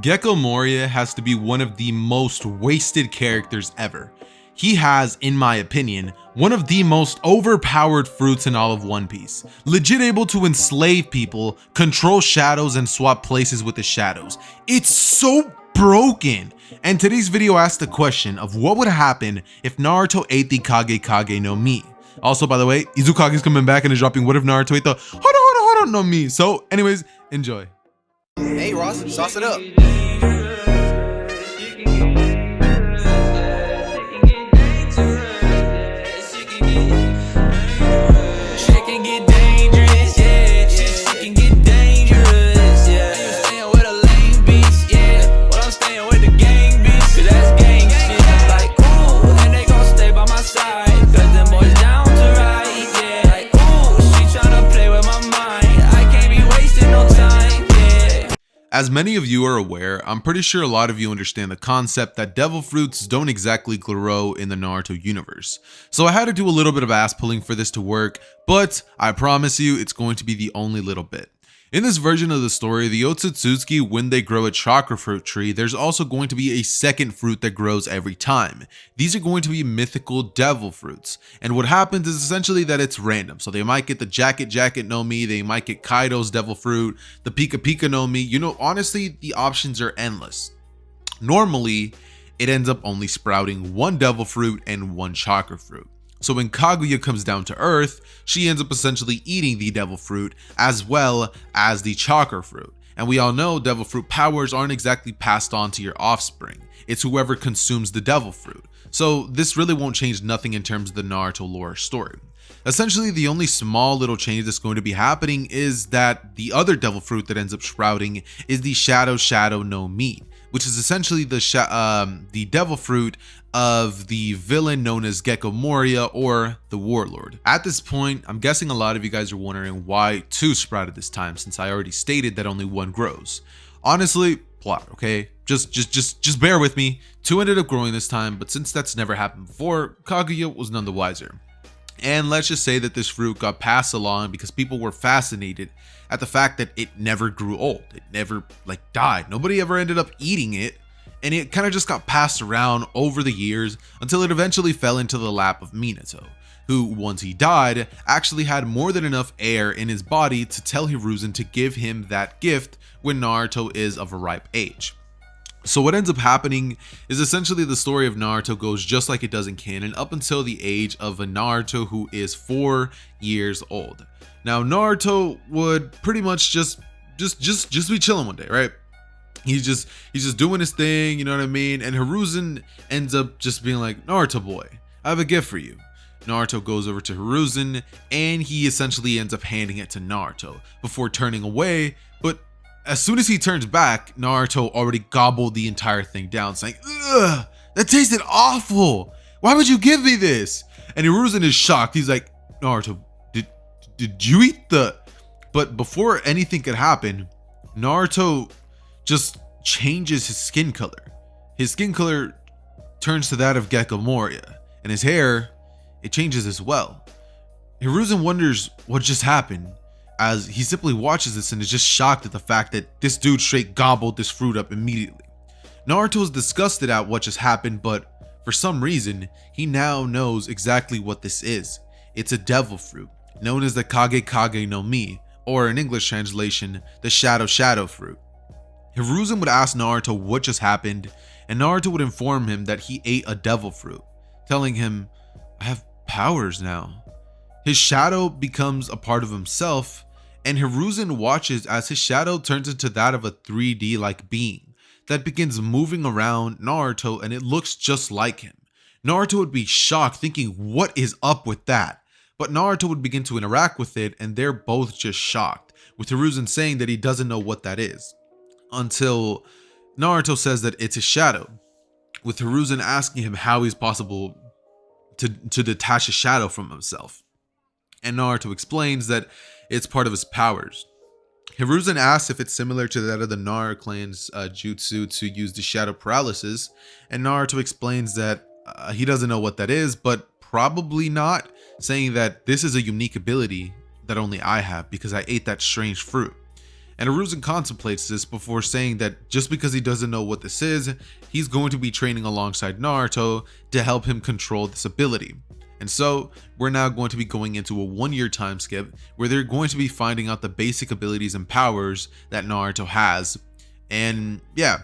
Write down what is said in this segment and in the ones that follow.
Gecko Moria has to be one of the most wasted characters ever. He has, in my opinion, one of the most overpowered fruits in all of One Piece. Legit able to enslave people, control shadows, and swap places with the shadows. It's so broken. And today's video asks the question of what would happen if Naruto ate the Kage Kage no Mi. Also, by the way, Izukage's coming back and is dropping what if Naruto ate the hold on no Mi. So anyways, enjoy. Hey Ross, sauce it up. As many of you are aware, I'm pretty sure a lot of you understand the concept that devil fruits don't exactly grow in the Naruto universe. So I had to do a little bit of ass pulling for this to work, but I promise you it's going to be the only little bit. In this version of the story, the Otsutsuki, when they grow a chakra fruit tree, there's also going to be a second fruit that grows every time. These are going to be mythical devil fruits. And what happens is essentially that it's random. So they might get the Jacket no Mi, they might get Kaido's devil fruit, the Pika no Mi. You know, honestly, the options are endless. Normally, it ends up only sprouting one devil fruit and one chakra fruit. So when Kaguya comes down to Earth, she ends up essentially eating the devil fruit as well as the chakra fruit. And we all know devil fruit powers aren't exactly passed on to your offspring. It's whoever consumes the devil fruit. So this really won't change nothing in terms of the Naruto lore story. Essentially, the only small little change that's going to be happening is that the other devil fruit that ends up sprouting is the Shadow no Mi, which is essentially the devil fruit of the villain known as Gecko Moria or the Warlord. At this point, I'm guessing a lot of you guys are wondering why two sprouted this time, since I already stated that only one grows. Honestly, plot, okay? Just bear with me. Two ended up growing this time, but since that's never happened before, Kaguya was none the wiser. And let's just say that this fruit got passed along because people were fascinated at the fact that it never grew old. It never died. Nobody ever ended up eating it. And it kind of just got passed around over the years until it eventually fell into the lap of Minato, who, once he died, actually had more than enough air in his body to tell Hiruzen to give him that gift when Naruto is of a ripe age. So what ends up happening is essentially the story of Naruto goes just like it does in canon up until the age of a Naruto who is 4 years old. Now Naruto would pretty much just be chilling one day, right? He's just doing his thing, you know what I mean? And Hiruzen ends up just being like, Naruto boy, I have a gift for you. Naruto goes over to Hiruzen and he essentially ends up handing it to Naruto before turning away. But as soon as he turns back, Naruto already gobbled the entire thing down, saying, ugh, that tasted awful. Why would you give me this? And Hiruzen is shocked. He's like, Naruto, did you eat the... But before anything could happen, Naruto just changes his skin color. His skin color turns to that of Gecko Moria, and his hair, it changes as well. Hiruzen wonders what just happened, as he simply watches this and is just shocked at the fact that this dude straight gobbled this fruit up immediately. Naruto is disgusted at what just happened, but for some reason, he now knows exactly what this is. It's a devil fruit, known as the Kage Kage no Mi, or in English translation, the Shadow fruit. Hiruzen would ask Naruto what just happened, and Naruto would inform him that he ate a devil fruit, telling him, I have powers now. His shadow becomes a part of himself, and Hiruzen watches as his shadow turns into that of a 3D-like being that begins moving around Naruto, and it looks just like him. Naruto would be shocked, thinking, what is up with that? But Naruto would begin to interact with it, and they're both just shocked, with Hiruzen saying that he doesn't know what that is. Until Naruto says that it's his shadow, with Hiruzen asking him how he's possible to detach a shadow from himself. And Naruto explains that it's part of his powers. Hiruzen asks if it's similar to that of the Nara clan's jutsu to use the shadow paralysis, and Naruto explains that he doesn't know what that is, but probably not, saying that this is a unique ability that only I have because I ate that strange fruit. And Hiruzen contemplates this before saying that just because he doesn't know what this is, he's going to be training alongside Naruto to help him control this ability. And so we're now going to be going into a 1-year time skip where they're going to be finding out the basic abilities and powers that Naruto has. And yeah,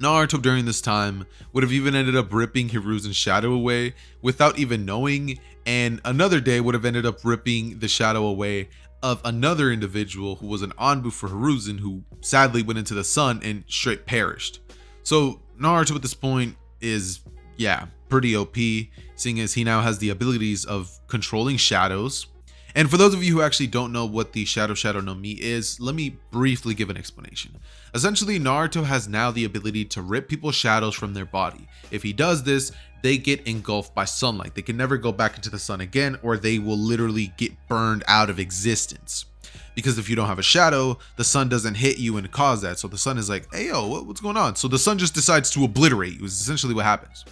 Naruto during this time would have even ended up ripping Hiruzen's shadow away without even knowing, and another day would have ended up ripping the shadow away of another individual who was an Anbu for Hiruzen, who sadly went into the sun and straight perished. So Naruto at this point is, yeah, pretty OP, seeing as he now has the abilities of controlling shadows. And for those of you who actually don't know what the Shadow no Mi is, let me briefly give an explanation. Essentially, Naruto has now the ability to rip people's shadows from their body. If he does this, they get engulfed by sunlight. They can never go back into the sun again, or they will literally get burned out of existence. Because if you don't have a shadow, the sun doesn't hit you and cause that. So the sun is like, hey yo, what's going on? So the sun just decides to obliterate you, is essentially what happens.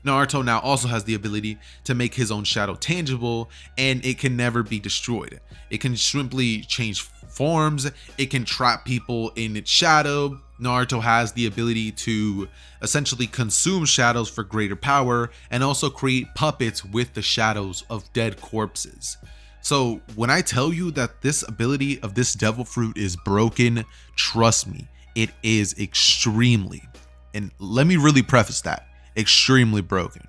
Naruto now also has the ability to make his own shadow tangible, and it can never be destroyed. It can simply change forms, it can trap people in its shadow. Naruto has the ability to essentially consume shadows for greater power, and also create puppets with the shadows of dead corpses. So when I tell you that this ability of this devil fruit is broken, trust me, it is extremely, and let me really preface that, extremely broken.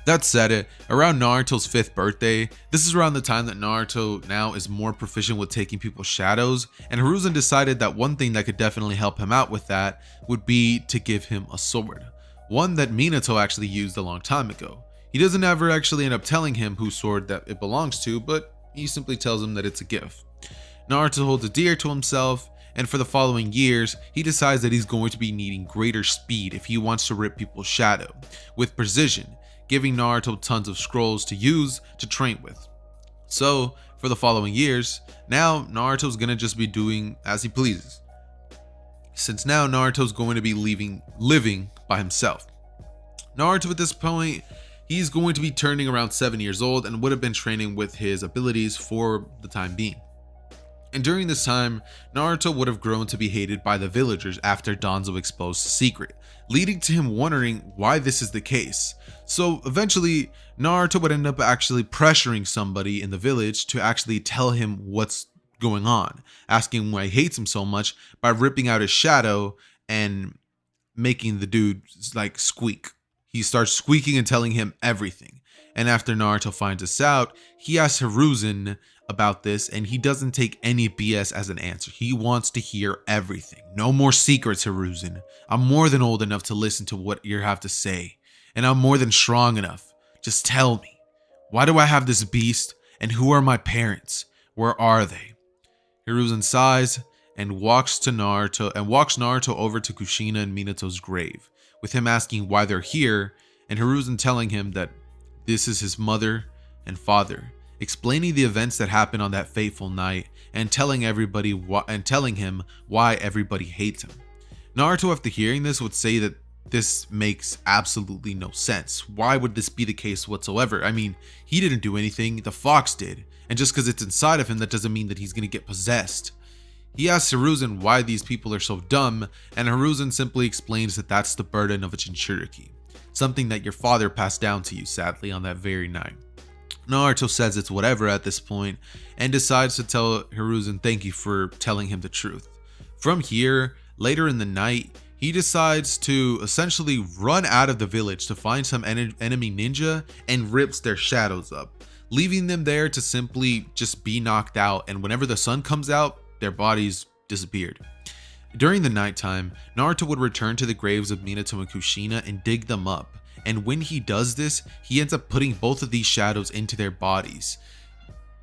That said, around Naruto's 5th birthday, this is around the time that Naruto now is more proficient with taking people's shadows, and Hiruzen decided that one thing that could definitely help him out with that would be to give him a sword. One that Minato actually used a long time ago. He doesn't ever actually end up telling him whose sword that it belongs to, but he simply tells him that it's a gift. Naruto holds it dear to himself, and for the following years, he decides that he's going to be needing greater speed if he wants to rip people's shadow, with precision, giving Naruto tons of scrolls to use to train with. So, for the following years, now Naruto's gonna just be doing as he pleases. Since now Naruto's going to be living by himself. Naruto at this point, he's going to be turning around 7 years old and would have been training with his abilities for the time being. And during this time, Naruto would have grown to be hated by the villagers after Danzo exposed the secret, leading to him wondering why this is the case. So eventually, Naruto would end up actually pressuring somebody in the village to actually tell him what's going on, asking him why he hates him so much by ripping out his shadow and making the dude like squeak. He starts squeaking and telling him everything. And after Naruto finds this out, he asks Hiruzen about this, and he doesn't take any BS as an answer. He wants to hear everything. No more secrets, Hiruzen. I'm more than old enough to listen to what you have to say, and I'm more than strong enough. Just tell me, why do I have this beast, and who are my parents? Where are they? Hiruzen sighs and walks Naruto over to Kushina and Minato's grave, with him asking why they're here, and Hiruzen telling him that this is his mother and father, explaining the events that happened on that fateful night and telling him why everybody hates him. Naruto, after hearing this, would say that this makes absolutely no sense. Why would this be the case whatsoever? I mean, he didn't do anything, the fox did, and just because it's inside of him, that doesn't mean that he's gonna get possessed. He asks Hiruzen why these people are so dumb, and Hiruzen simply explains that that's the burden of a Jinchuriki, something that your father passed down to you, sadly, on that very night. Naruto says it's whatever at this point and decides to tell Hiruzen thank you for telling him the truth. From here, later in the night, he decides to essentially run out of the village to find some enemy ninja and rips their shadows up, leaving them there to simply just be knocked out, and whenever the sun comes out, their bodies disappeared. During the nighttime, Naruto would return to the graves of Minato and Kushina and dig them up. And when he does this, he ends up putting both of these shadows into their bodies,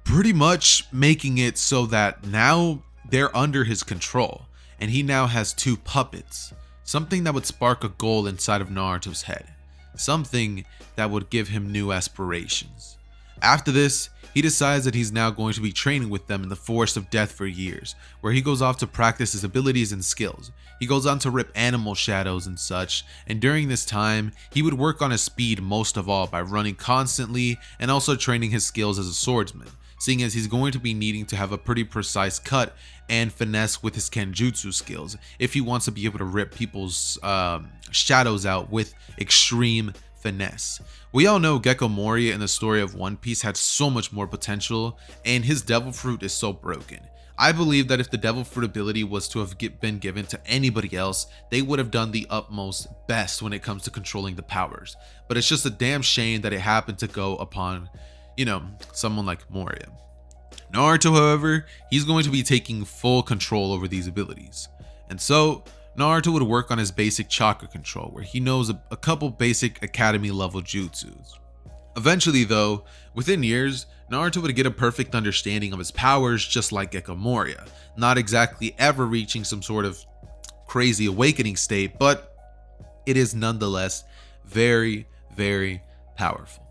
pretty much making it so that now they're under his control, and he now has 2 puppets, something that would spark a goal inside of Naruto's head, something that would give him new aspirations. After this, he decides that he's now going to be training with them in the Forest of Death for years, where he goes off to practice his abilities and skills. He goes on to rip animal shadows and such, and during this time, he would work on his speed most of all by running constantly and also training his skills as a swordsman, seeing as he's going to be needing to have a pretty precise cut and finesse with his Kenjutsu skills if he wants to be able to rip people's shadows out with extreme finesse. We all know Gecko Moria in the story of One Piece had so much more potential, and his Devil Fruit is so broken. I believe that if the Devil Fruit ability was to have been given to anybody else, they would have done the utmost best when it comes to controlling the powers. But it's just a damn shame that it happened to go upon, someone like Moria. Naruto, however, he's going to be taking full control over these abilities. And so, Naruto would work on his basic chakra control, where he knows a couple basic academy level jutsus. Eventually though, within years, Naruto would get a perfect understanding of his powers just like Gecko Moria, not exactly ever reaching some sort of crazy awakening state, but it is nonetheless very, very powerful.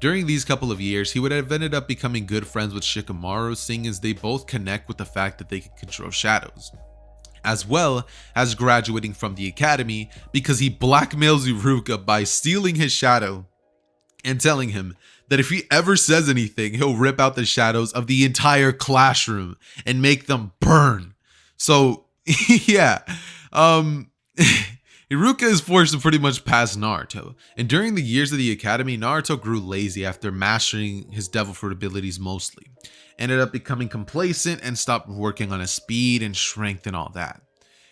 During these couple of years, he would have ended up becoming good friends with Shikamaru, seeing as they both connect with the fact that they can control shadows, as well as graduating from the academy because he blackmails Iruka by stealing his shadow and telling him that if he ever says anything, he'll rip out the shadows of the entire classroom and make them burn. So yeah, Iruka is forced to pretty much pass Naruto, and during the years of the academy, Naruto grew lazy after mastering his Devil Fruit abilities mostly, ended up becoming complacent and stopped working on his speed and strength and all that.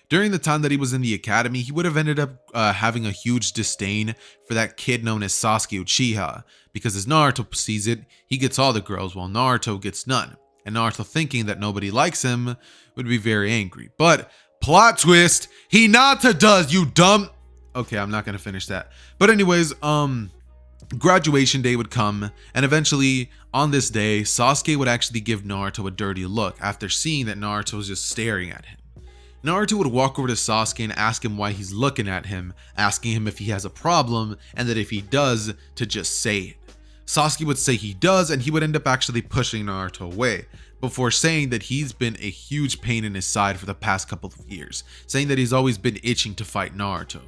During the time that he was in the academy, he would have ended up having a huge disdain for that kid known as Sasuke Uchiha, because as Naruto sees it, he gets all the girls while Naruto gets none, and Naruto, thinking that nobody likes him, would be very angry. But plot twist, Hinata does, you dumb. Okay, I'm not gonna finish that. But anyways, graduation day would come, and eventually on this day, Sasuke would actually give Naruto a dirty look after seeing that Naruto was just staring at him. Naruto would walk over to Sasuke and ask him why he's looking at him, asking him if he has a problem, and that if he does, to just say it. Sasuke would say he does, and he would end up actually pushing Naruto away, before saying that he's been a huge pain in his side for the past couple of years, saying that he's always been itching to fight Naruto.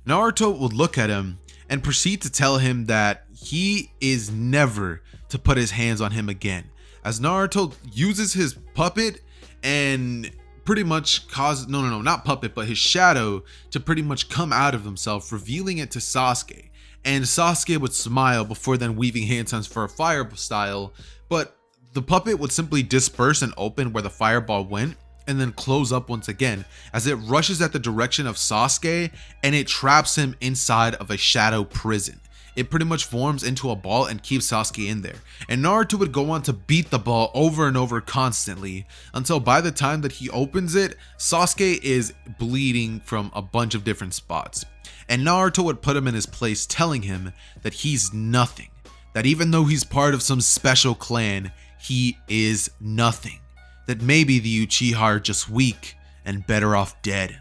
Naruto would look at him and proceed to tell him that he is never to put his hands on him again, as Naruto uses his puppet and pretty much not puppet, but his shadow to pretty much come out of himself, revealing it to Sasuke. And Sasuke would smile before then weaving hand signs for a fire style, but the puppet would simply disperse and open where the fireball went, and then close up once again as it rushes at the direction of Sasuke and it traps him inside of a shadow prison. It pretty much forms into a ball and keeps Sasuke in there, and Naruto would go on to beat the ball over and over constantly until by the time that he opens it, Sasuke is bleeding from a bunch of different spots, and Naruto would put him in his place, telling him that he's nothing, that even though he's part of some special clan, he is nothing, that maybe the Uchiha are just weak and better off dead.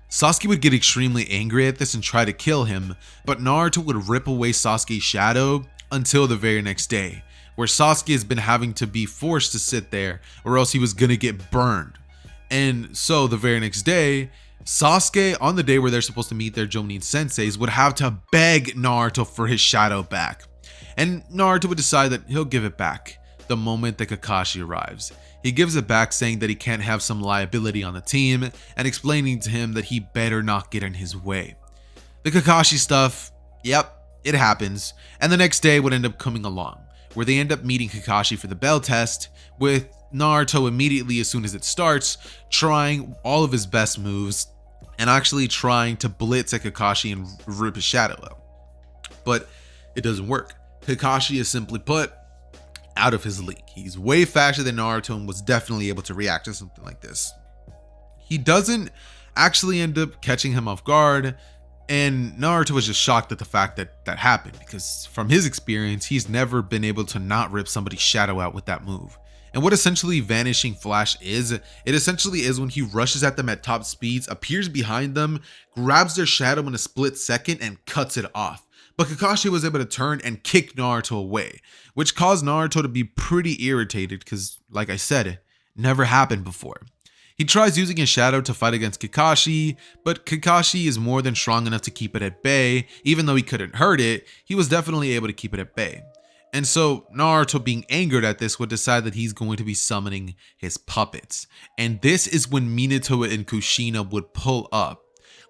Sasuke would get extremely angry at this and try to kill him, but Naruto would rip away Sasuke's shadow until the very next day, where Sasuke has been having to be forced to sit there or else he was gonna get burned. And so the very next day, Sasuke, on the day where they're supposed to meet their Jonin senseis, would have to beg Naruto for his shadow back. And Naruto would decide that he'll give it back the moment that Kakashi arrives. He gives it back, saying that he can't have some liability on the team, and explaining to him that he better not get in his way. The Kakashi stuff, yep, it happens, and the next day would end up coming along, where they end up meeting Kakashi for the bell test, with Naruto immediately as soon as it starts, trying all of his best moves, and actually trying to blitz at Kakashi and rip his shadow out. But it doesn't work. Kakashi is simply put, out of his league. He's way faster than Naruto and was definitely able to react to something like this. He doesn't actually end up catching him off guard, and Naruto was just shocked at the fact that that happened, because from his experience, he's never been able to not rip somebody's shadow out with that move. And what essentially Vanishing Flash is, it essentially is when he rushes at them at top speeds, appears behind them, grabs their shadow in a split second, and cuts it off. But Kakashi was able to turn and kick Naruto away, which caused Naruto to be pretty irritated because, like I said, never happened before. He tries using his shadow to fight against Kakashi, but Kakashi is more than strong enough to keep it at bay. Even though he couldn't hurt it, he was definitely able to keep it at bay. And so Naruto, being angered at this, would decide that he's going to be summoning his puppets. And this is when Minato and Kushina would pull up,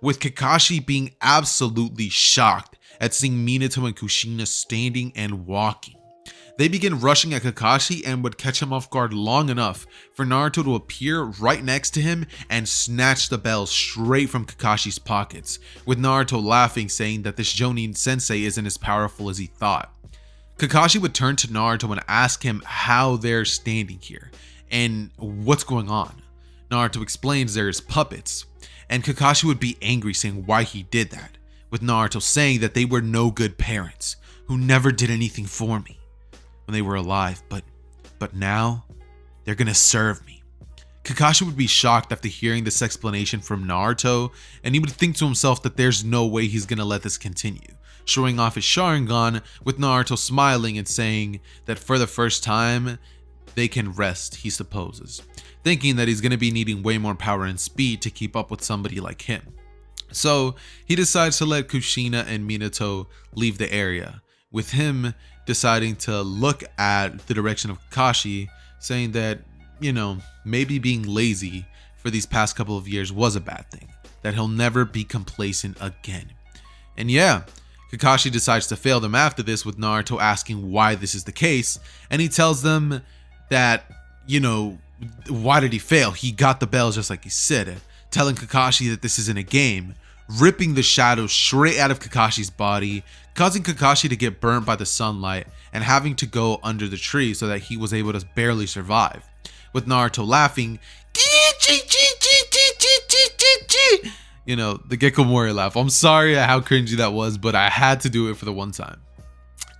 with Kakashi being absolutely shocked at seeing Minato and Kushina standing and walking. They begin rushing at Kakashi and would catch him off guard long enough for Naruto to appear right next to him and snatch the bell straight from Kakashi's pockets, with Naruto laughing, saying that this Jonin sensei isn't as powerful as he thought. Kakashi would turn to Naruto and ask him how they're standing here and what's going on. Naruto explains there's puppets, and Kakashi would be angry, saying why he did that, with Naruto saying that they were no good parents who never did anything for me when they were alive, but now they're gonna serve me. Kakashi would be shocked after hearing this explanation from Naruto, and he would think to himself that there's no way he's gonna let this continue, showing off his Sharingan, with Naruto smiling and saying that for the first time they can rest, he supposes, thinking that he's gonna be needing way more power and speed to keep up with somebody like him. So he decides to let Kushina and Minato leave the area, with him deciding to look at the direction of Kakashi, saying that, maybe being lazy for these past couple of years was a bad thing, that he'll never be complacent again. And yeah, Kakashi decides to fail them after this, with Naruto asking why this is the case, and he tells them that, why did he fail? He got the bells just like he said, telling Kakashi that this isn't a game, ripping the shadow straight out of Kakashi's body, causing Kakashi to get burnt by the sunlight and having to go under the tree so that he was able to barely survive, with Naruto laughing, the Gecko Mori laugh. I'm sorry how cringy that was, but I had to do it for the one time.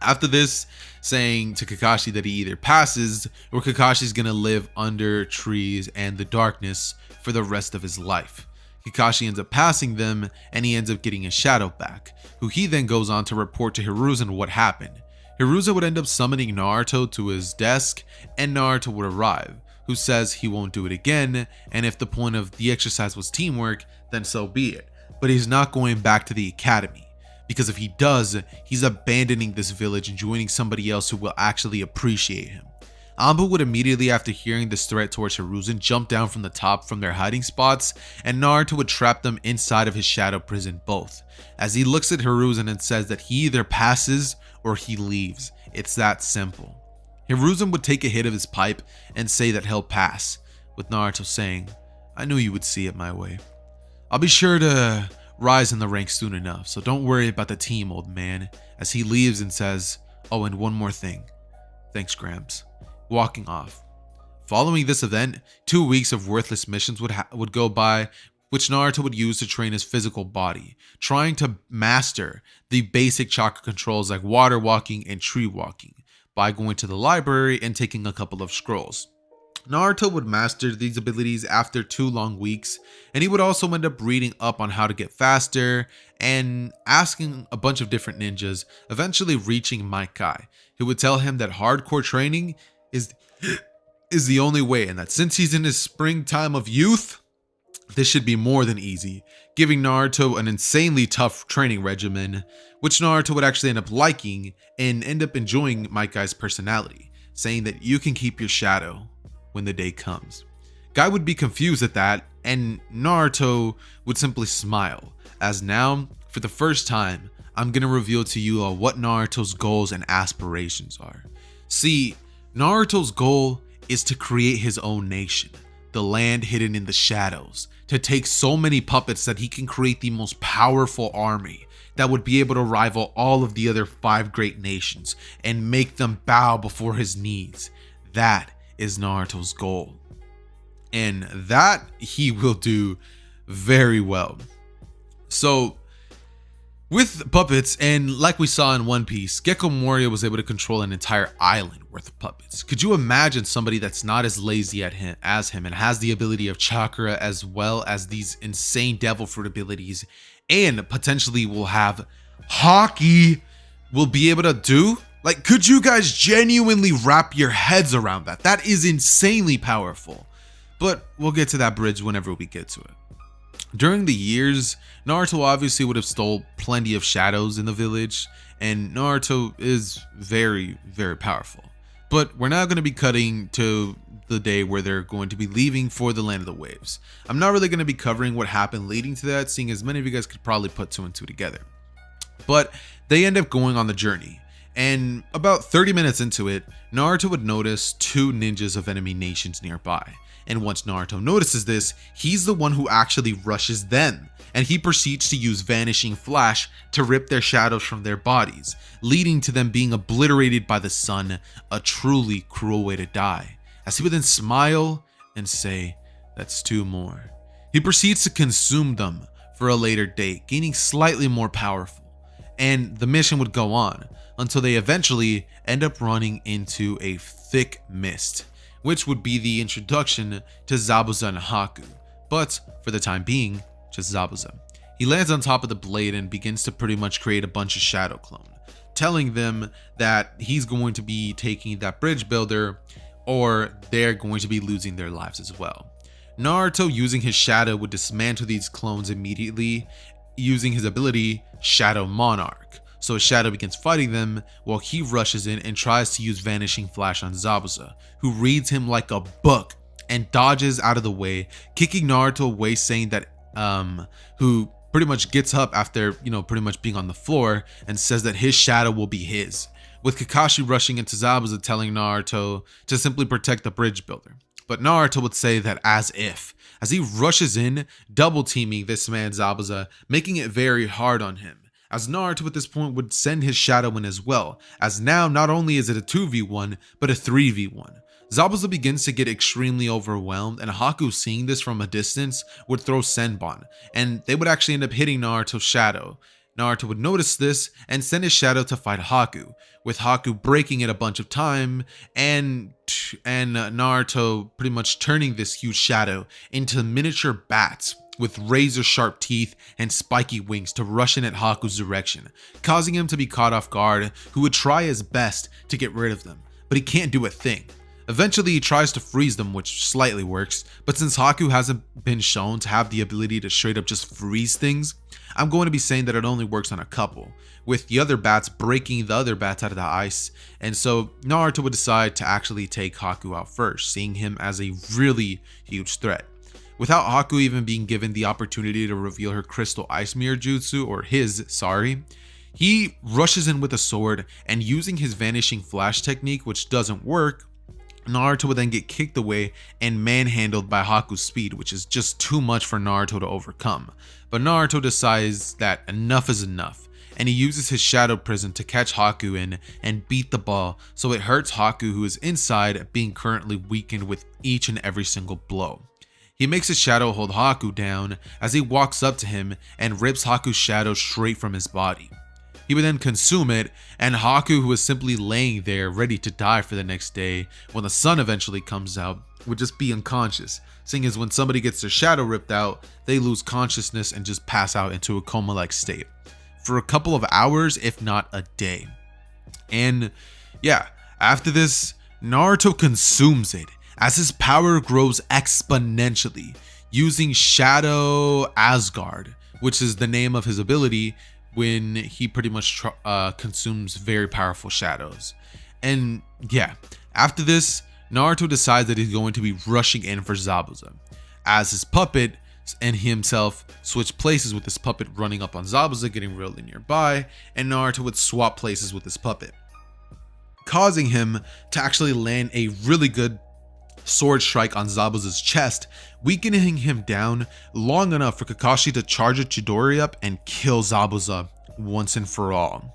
After this, saying to Kakashi that he either passes or Kakashi's gonna live under trees and the darkness for the rest of his life. Kakashi ends up passing them, and he ends up getting his shadow back, who he then goes on to report to Hiruzen what happened. Hiruzen would end up summoning Naruto to his desk, and Naruto would arrive, who says he won't do it again, and if the point of the exercise was teamwork, then so be it. But he's not going back to the academy, because if he does, he's abandoning this village and joining somebody else who will actually appreciate him. Anbu would immediately, after hearing this threat towards Hiruzen, jump down from the top from their hiding spots, and Naruto would trap them inside of his shadow prison both, as he looks at Hiruzen and says that he either passes or he leaves. It's that simple. Hiruzen would take a hit of his pipe and say that he'll pass, with Naruto saying, I knew you would see it my way. I'll be sure to rise in the ranks soon enough, so don't worry about the team, old man, as he leaves and says, oh, and one more thing. Thanks, Gramps. Walking off. Following this event, 2 weeks of worthless missions would go by, which Naruto would use to train his physical body, trying to master the basic chakra controls like water walking and tree walking, by going to the library and taking a couple of scrolls. Naruto would master these abilities after 2 long weeks, and he would also end up reading up on how to get faster and asking a bunch of different ninjas, eventually reaching Maikai, who would tell him that hardcore training is the only way, and that since he's in his springtime of youth, this should be more than easy, giving Naruto an insanely tough training regimen, which Naruto would actually end up liking and end up enjoying Maikai's personality, saying that you can keep your shadow when the day comes. Guy would be confused at that, and Naruto would simply smile, as now, for the first time, I'm gonna reveal to you what Naruto's goals and aspirations are. See, Naruto's goal is to create his own nation, the land hidden in the shadows, to take so many puppets that he can create the most powerful army that would be able to rival all of the other 5 great nations and make them bow before his knees. That is Naruto's goal. And that he will do very well. So, with puppets, and like we saw in One Piece, Gecko Moria was able to control an entire island worth of puppets. Could you imagine somebody that's not as lazy as him and has the ability of chakra as well as these insane devil fruit abilities, and potentially will have hockey, will be able to do? Like, could you guys genuinely wrap your heads around that? That is insanely powerful. But we'll get to that bridge whenever we get to it. During the years, Naruto obviously would have stole plenty of shadows in the village, and Naruto is very, very powerful. But we're now going to be cutting to the day where they're going to be leaving for the Land of the Waves. I'm not really going to be covering what happened leading to that, seeing as many of you guys could probably put two and two together. But they end up going on the journey, and about 30 minutes into it, Naruto would notice two ninjas of enemy nations nearby. And once Naruto notices this, he's the one who actually rushes them, and he proceeds to use Vanishing Flash to rip their shadows from their bodies, leading to them being obliterated by the sun, a truly cruel way to die. As he would then smile and say, "That's two more." He proceeds to consume them for a later date, gaining slightly more powerful, and the mission would go on until they eventually end up running into a thick mist, which would be the introduction to Zabuza and Haku, but for the time being, just Zabuza. He lands on top of the blade and begins to pretty much create a bunch of shadow clone, telling them that he's going to be taking that bridge builder or they're going to be losing their lives as well. Naruto, using his shadow, would dismantle these clones immediately using his ability Shadow Monarch. So his shadow begins fighting them while he rushes in and tries to use Vanishing Flash on Zabuza, who reads him like a book and dodges out of the way, kicking Naruto away, saying that who pretty much gets up after, pretty much being on the floor and says that his shadow will be his, with Kakashi rushing into Zabuza telling Naruto to simply protect the bridge builder. But Naruto would say that as he rushes in, double teaming this man Zabuza, making it very hard on him, as Naruto at this point would send his shadow in as well, as now not only is it a 2v1, but a 3v1. Zabuza begins to get extremely overwhelmed, and Haku, seeing this from a distance, would throw Senbon, and they would actually end up hitting Naruto's shadow. Naruto would notice this and send his shadow to fight Haku, with Haku breaking it a bunch of time, and Naruto pretty much turning this huge shadow into miniature bats with razor sharp teeth and spiky wings to rush in at Haku's direction, causing him to be caught off guard, who would try his best to get rid of them, but he can't do a thing. Eventually he tries to freeze them, which slightly works, but since Haku hasn't been shown to have the ability to straight up just freeze things, I'm going to be saying that it only works on a couple, with the other bats breaking the other bats out of the ice, and so Naruto would decide to actually take Haku out first, seeing him as a really huge threat. Without Haku even being given the opportunity to reveal her crystal ice mirror jutsu, or he rushes in with a sword, and using his Vanishing Flash technique, which doesn't work, Naruto would then get kicked away and manhandled by Haku's speed, which is just too much for Naruto to overcome. But Naruto decides that enough is enough, and he uses his shadow prison to catch Haku in and beat the ball, so it hurts Haku, who is inside, being currently weakened with each and every single blow. He makes his shadow hold Haku down as he walks up to him and rips Haku's shadow straight from his body. He would then consume it, and Haku, who is simply laying there ready to die for the next day when the sun eventually comes out, would just be unconscious, seeing as when somebody gets their shadow ripped out, they lose consciousness and just pass out into a coma-like state for a couple of hours, if not a day. And yeah, after this, Naruto consumes it as his power grows exponentially, using Shadow Asgard, which is the name of his ability when he pretty much consumes very powerful shadows. And yeah, after this, Naruto decides that he's going to be rushing in for Zabuza, as his puppet and himself switch places, with his puppet running up on Zabuza, getting really nearby, and Naruto would swap places with his puppet, causing him to actually land a really good sword strike on Zabuza's chest, weakening him down long enough for Kakashi to charge a Chidori up and kill Zabuza once and for all.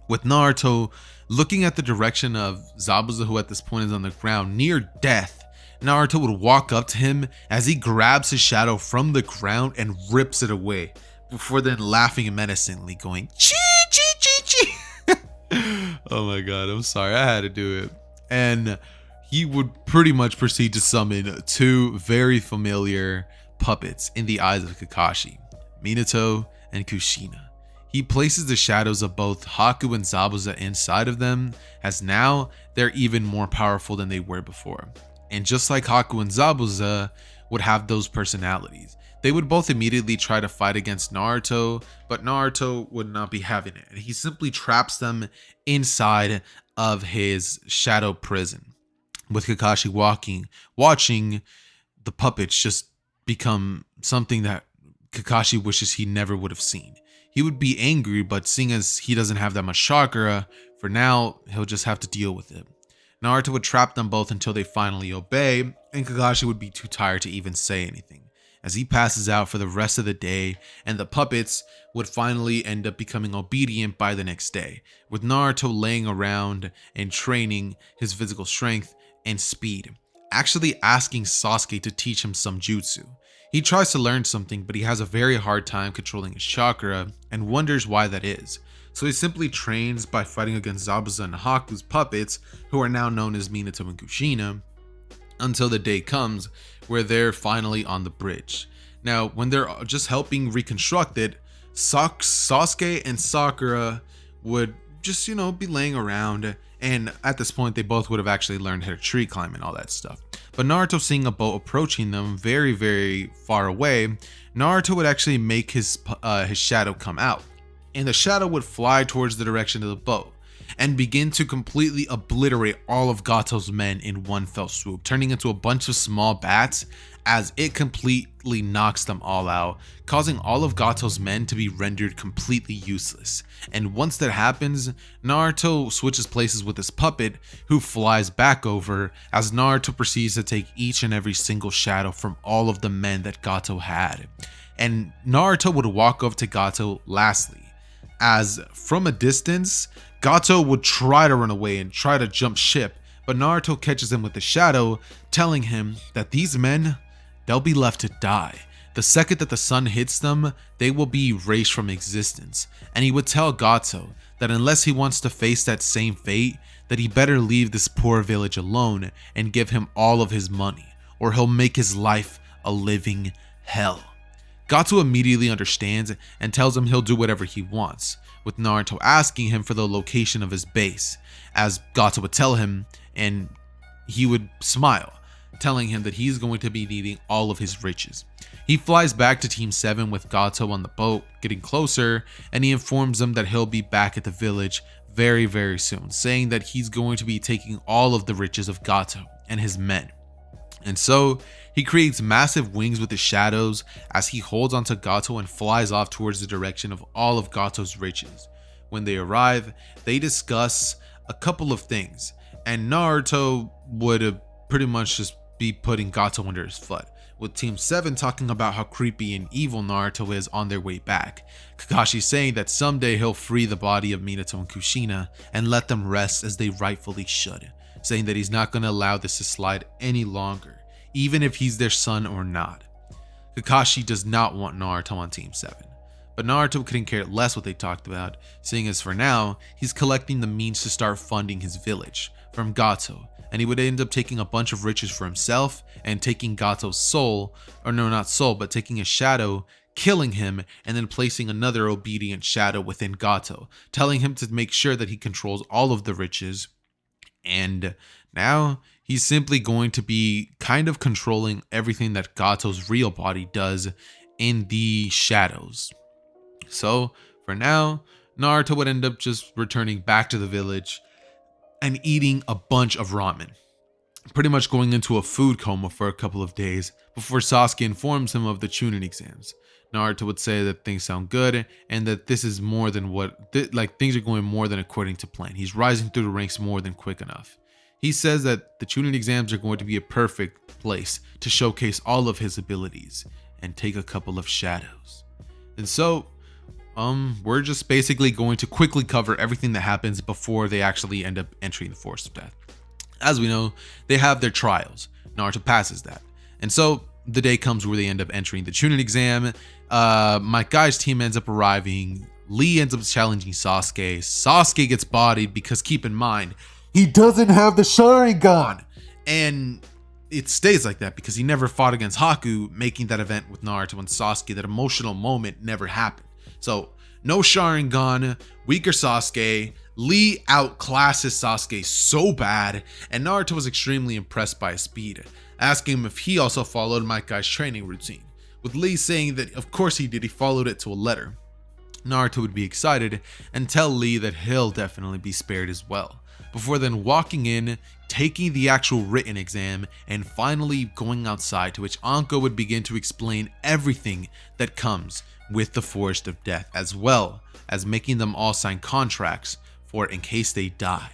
With Naruto looking at the direction of Zabuza, who at this point is on the ground near death, Naruto would walk up to him as he grabs his shadow from the ground and rips it away, before then laughing menacingly, going "Chee chee chee chee." Oh my god, I'm sorry, I had to do it. And he would pretty much proceed to summon two very familiar puppets in the eyes of Kakashi, Minato and Kushina. He places the shadows of both Haku and Zabuza inside of them, as now they're even more powerful than they were before. And just like Haku and Zabuza, would have those personalities. They would both immediately try to fight against Naruto, but Naruto would not be having it. He simply traps them inside of his shadow prison, with Kakashi watching the puppets just become something that Kakashi wishes he never would have seen. He would be angry, but seeing as he doesn't have that much chakra, for now, he'll just have to deal with it. Naruto would trap them both until they finally obey, and Kakashi would be too tired to even say anything, as he passes out for the rest of the day, and the puppets would finally end up becoming obedient by the next day, with Naruto laying around and training his physical strength and speed, actually asking Sasuke to teach him some jutsu. He tries to learn something, but he has a very hard time controlling his chakra and wonders why that is. So he simply trains by fighting against Zabuza and Haku's puppets, who are now known as Minato and Kushina, until the day comes where they're finally on the bridge. Now, when they're just helping reconstruct it, Sasuke and Sakura would just, be laying around, and at this point they both would have actually learned how to tree climb and all that stuff. But Naruto, seeing a boat approaching them very, very far away, Naruto would actually make his shadow come out, and the shadow would fly towards the direction of the boat and begin to completely obliterate all of Gato's men in one fell swoop, turning into a bunch of small bats as it completely knocks them all out, causing all of Gato's men to be rendered completely useless. And once that happens, Naruto switches places with his puppet, who flies back over as Naruto proceeds to take each and every single shadow from all of the men that Gato had. And Naruto would walk up to Gato lastly, as from a distance, Gato would try to run away and try to jump ship, but Naruto catches him with the shadow, telling him that these men, they'll be left to die. The second that the sun hits them, they will be erased from existence. And he would tell Gato that unless he wants to face that same fate, that he better leave this poor village alone and give him all of his money, or he'll make his life a living hell. Gato immediately understands and tells him he'll do whatever he wants, with Naruto asking him for the location of his base, as Gato would tell him, and he would smile, telling him that he's going to be needing all of his riches. He flies back to Team 7 with Gato on the boat, getting closer, and he informs them that he'll be back at the village very, very soon, saying that he's going to be taking all of the riches of Gato and his men. And so he creates massive wings with his shadows as he holds onto Gato and flies off towards the direction of all of Gato's riches. When they arrive, they discuss a couple of things, and Naruto would pretty much just be putting Gato under his foot, with Team 7 talking about how creepy and evil Naruto is on their way back. Kakashi saying that someday he'll free the body of Minato and Kushina and let them rest as they rightfully should, saying that he's not going to allow this to slide any longer, even if he's their son or not. Kakashi does not want Naruto on Team 7, but Naruto couldn't care less what they talked about, seeing as for now, he's collecting the means to start funding his village from Gato, and he would end up taking a bunch of riches for himself and taking Gato's soul, or no, not soul, but taking his shadow, killing him, and then placing another obedient shadow within Gato, telling him to make sure that he controls all of the riches. And now he's simply going to be kind of controlling everything that Gato's real body does in the shadows. So for now, Naruto would end up just returning back to the village and eating a bunch of ramen, pretty much going into a food coma for a couple of days before Sasuke informs him of the Chunin exams. Naruto would say that things sound good and that this is more than things are going more than according to plan. He's rising through the ranks more than quick enough. He says that the Chunin exams are going to be a perfect place to showcase all of his abilities and take a couple of shadows. And so we're just basically going to quickly cover everything that happens before they actually end up entering the Forest of Death. As we know, they have their trials. Naruto passes that. And so the day comes where they end up entering the Chunin exam. My guy's team ends up arriving. Lee ends up challenging Sasuke. Sasuke gets bodied because, keep in mind, he doesn't have the Sharingan. And it stays like that because he never fought against Haku, making that event with Naruto and Sasuke, that emotional moment, never happened. So no Sharingan, weaker Sasuke. Lee outclasses Sasuke so bad, and Naruto was extremely impressed by his speed, asking him if he also followed Might Guy's training routine, with Lee saying that of course he did, he followed it to a letter. Naruto would be excited and tell Lee that he'll definitely be spared as well, before then walking in, taking the actual written exam, and finally going outside, to which Anko would begin to explain everything that comes with the Forest of Death, as well as making them all sign contracts for in case they die.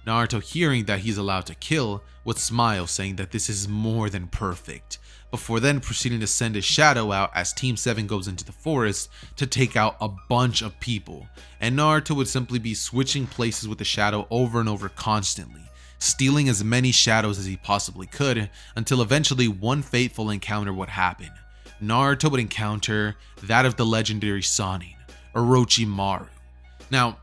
Naruto, hearing that he's allowed to kill, would smile, saying that this is more than perfect, before then proceeding to send his shadow out as Team 7 goes into the forest to take out a bunch of people, and Naruto would simply be switching places with the shadow over and over constantly, stealing as many shadows as he possibly could, until eventually one fateful encounter would happen. Naruto would encounter that of the legendary Sannin, Orochimaru. Now,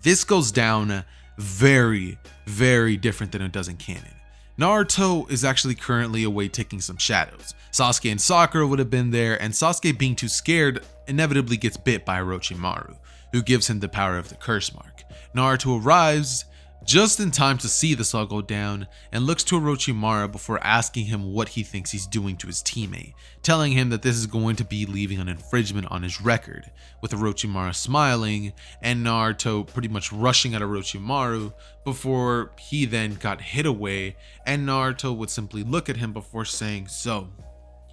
this goes down very, very different than it does in canon. Naruto is actually currently away taking some shadows. Sasuke and Sakura would have been there, and Sasuke, being too scared, inevitably gets bit by Orochimaru, who gives him the power of the curse mark. Naruto arrives just in time to see this all go down and looks to Orochimaru before asking him what he thinks he's doing to his teammate, telling him that this is going to be leaving an infringement on his record, with Orochimaru smiling and Naruto pretty much rushing at Orochimaru before he then got hit away, and Naruto would simply look at him before saying, "So,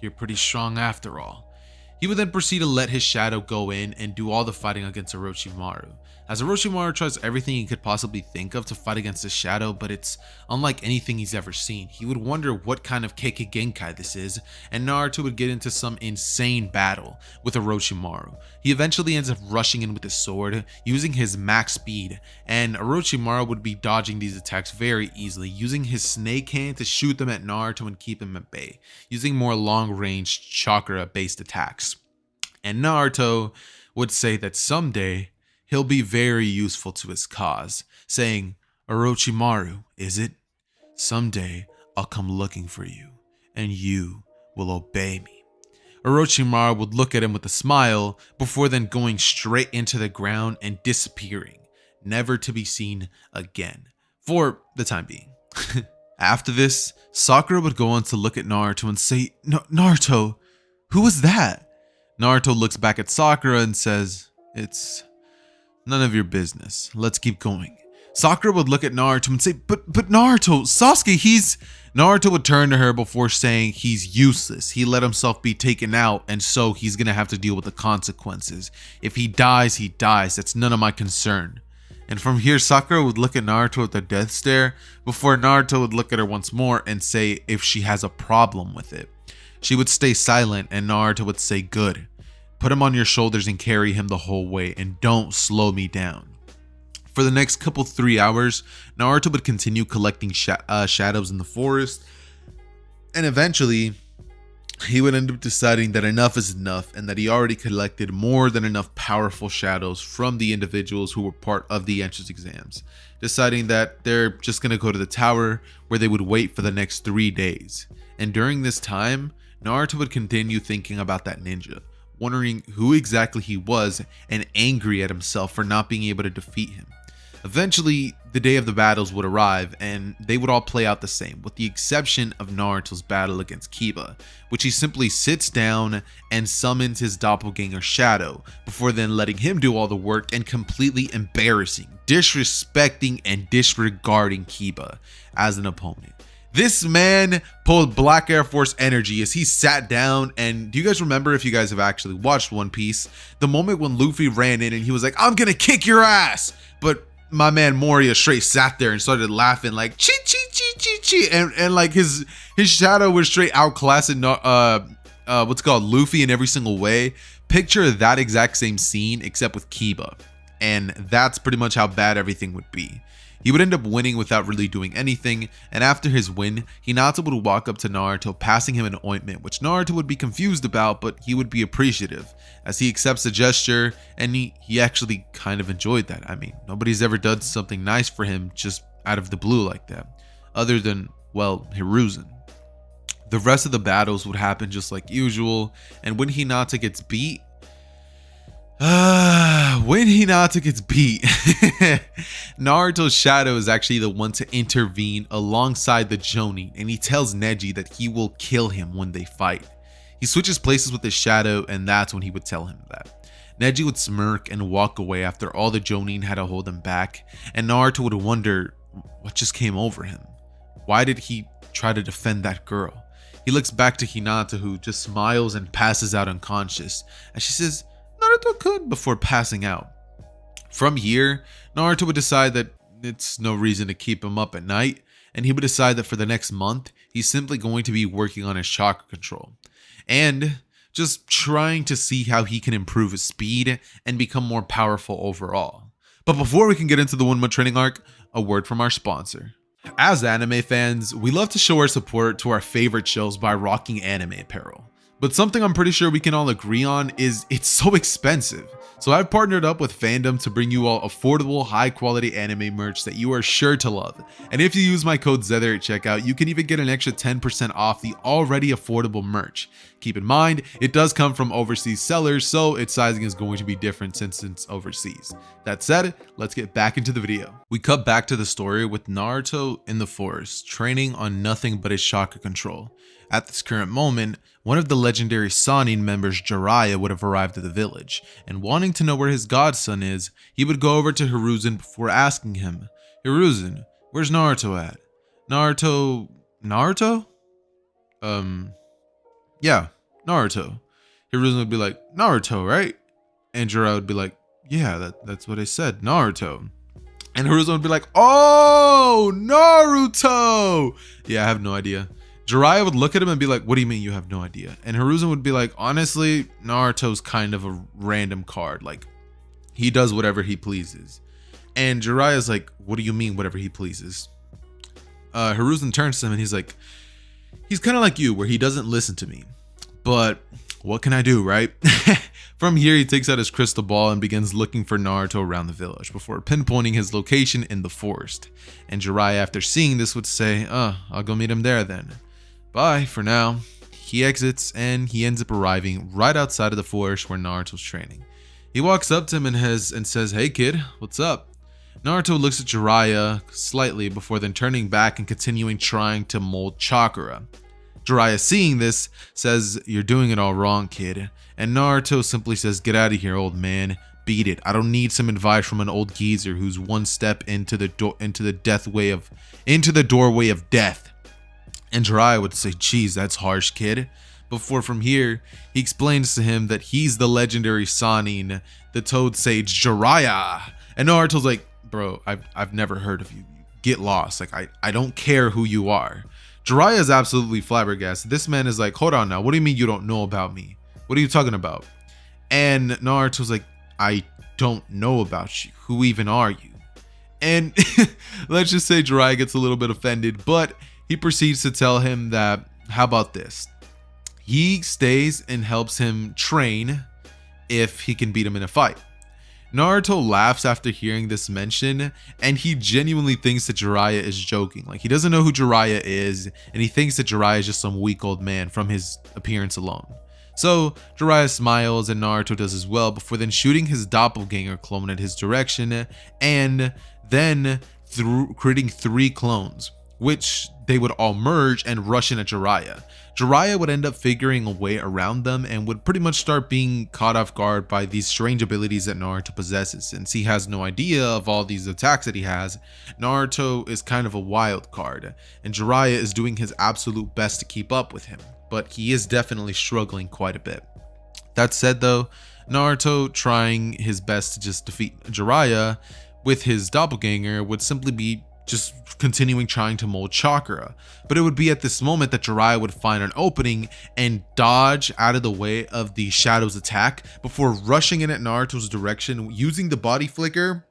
you're pretty strong after all." He would then proceed to let his shadow go in and do all the fighting against Orochimaru, as Orochimaru tries everything he could possibly think of to fight against his shadow, but it's unlike anything he's ever seen. He would wonder what kind of Kage Kage this is, and Naruto would get into some insane battle with Orochimaru. He eventually ends up rushing in with his sword, using his max speed, and Orochimaru would be dodging these attacks very easily, using his snake hand to shoot them at Naruto and keep him at bay, using more long-range chakra-based attacks. And Naruto would say that someday he'll be very useful to his cause, saying, "Orochimaru, is it? Someday I'll come looking for you, and you will obey me." Orochimaru would look at him with a smile, before then going straight into the ground and disappearing, never to be seen again, for the time being. After this, Sakura would go on to look at Naruto and say, "Naruto, who was that?" Naruto looks back at Sakura and says, "It's none of your business. Let's keep going." Sakura would look at Naruto and say, But Naruto, Sasuke, Naruto would turn to her before saying he's useless. He let himself be taken out, and so he's gonna have to deal with the consequences. If he dies, he dies. That's none of my concern. And from here, Sakura would look at Naruto with a death stare, before Naruto would look at her once more and say if she has a problem with it. She would stay silent, and Naruto would say, "Good. Put him on your shoulders and carry him the whole way, and don't slow me down." For the next 3 hours, Naruto would continue collecting shadows in the forest, and eventually he would end up deciding that enough is enough, and that he already collected more than enough powerful shadows from the individuals who were part of the entrance exams, deciding that they're just going to go to the tower, where they would wait for the next 3 days. And during this time, Naruto would continue thinking about that ninja, wondering who exactly he was, and angry at himself for not being able to defeat him. Eventually, the day of the battles would arrive, and they would all play out the same, with the exception of Naruto's battle against Kiba, which he simply sits down and summons his doppelganger Shadow, before then letting him do all the work and completely embarrassing, disrespecting, and disregarding Kiba as an opponent. This man pulled Black Air Force energy as he sat down, and do you guys remember, if you guys have actually watched One Piece, the moment when Luffy ran in and he was like, "I'm gonna kick your ass," but my man Moria straight sat there and started laughing like chi chi chi chi chi, and like his shadow was straight outclassing what's called Luffy in every single way. Picture that exact same scene except with Kiba, and that's pretty much how bad everything would be. He would end up winning without really doing anything, and after his win, Hinata would walk up to Naruto, passing him an ointment, which Naruto would be confused about, but he would be appreciative, as he accepts the gesture, and he actually kind of enjoyed that. I mean, nobody's ever done something nice for him just out of the blue like that, other than, well, Hiruzen. The rest of the battles would happen just like usual, and when Hinata gets beat, when Hinata gets beat, Naruto's shadow is actually the one to intervene alongside the Jonin, and he tells Neji that he will kill him when they fight. He switches places with his shadow, and that's when he would tell him that. Neji would smirk and walk away after all the Jonin had to hold him back, and Naruto would wonder what just came over him. Why did he try to defend that girl? He looks back to Hinata, who just smiles and passes out unconscious, and she says Naruto could before passing out. From here, Naruto would decide that it's no reason to keep him up at night, and he would decide that for the next month, he's simply going to be working on his chakra control, and just trying to see how he can improve his speed and become more powerful overall. But before we can get into the 1 month training arc, a word from our sponsor. As anime fans, we love to show our support to our favorite shows by rocking anime apparel. But something I'm pretty sure we can all agree on is it's so expensive. So I've partnered up with Fandom to bring you all affordable, high quality anime merch that you are sure to love. And if you use my code ZETHER at checkout, you can even get an extra 10% off the already affordable merch. Keep in mind, it does come from overseas sellers, so its sizing is going to be different since it's overseas. That said, let's get back into the video. We cut back to the story with Naruto in the forest, training on nothing but his chakra control. At this current moment, one of the legendary Sannin members, Jiraiya, would have arrived at the village, and wanting to know where his godson is, he would go over to Hiruzen before asking him, Hiruzen, where's Naruto at? Naruto? Yeah, Naruto. Hiruzen would be like, Naruto, right? And Jiraiya would be like, yeah, that's what I said, Naruto. And Hiruzen would be like, oh, Naruto! Yeah, I have no idea. Jiraiya would look at him and be like, what do you mean you have no idea? And Hiruzen would be like, honestly, Naruto's kind of a random card. Like, he does whatever he pleases. And Jiraiya's like, what do you mean whatever he pleases? Hiruzen turns to him and he's like, he's kind of like you, where he doesn't listen to me. But what can I do, right? From here, he takes out his crystal ball and begins looking for Naruto around the village before pinpointing his location in the forest. And Jiraiya, after seeing this, would say, I'll go meet him there then. Bye for now. He exits and he ends up arriving right outside of the forest where Naruto's training. He walks up to him and says, hey kid, what's up? Naruto looks at Jiraiya slightly before then turning back and continuing trying to mold chakra. Jiraiya, seeing this, says, you're doing it all wrong, kid. And Naruto simply says, get out of here, old man. Beat it. I don't need some advice from an old geezer who's one step into the doorway of death. And Jiraiya would say, geez, that's harsh, kid. Before from here, he explains to him that he's the legendary Sannin, the Toad Sage Jiraiya. And Naruto's like, bro, I've never heard of you. Get lost. Like, I don't care who you are. Jiraiya is absolutely flabbergasted. This man is like, hold on now. What do you mean you don't know about me? What are you talking about? And Naruto's like, I don't know about you. Who even are you? And let's just say Jiraiya gets a little bit offended, but he proceeds to tell him that, how about this? He stays and helps him train if he can beat him in a fight. Naruto laughs after hearing this mention, and he genuinely thinks that Jiraiya is joking. Like, he doesn't know who Jiraiya is, and he thinks that Jiraiya is just some weak old man from his appearance alone. So Jiraiya smiles, and Naruto does as well, before then shooting his doppelganger clone at his direction, and then creating 3 clones, which they would all merge and rush in at Jiraiya. Jiraiya would end up figuring a way around them and would pretty much start being caught off guard by these strange abilities that Naruto possesses. Since he has no idea of all these attacks that he has, Naruto is kind of a wild card, and Jiraiya is doing his absolute best to keep up with him, but he is definitely struggling quite a bit. That said though, Naruto trying his best to just defeat Jiraiya with his doppelganger would simply be just continuing trying to mold chakra. But it would be at this moment that Jiraiya would find an opening and dodge out of the way of the Shadow's attack before rushing in at Naruto's direction, using the body flicker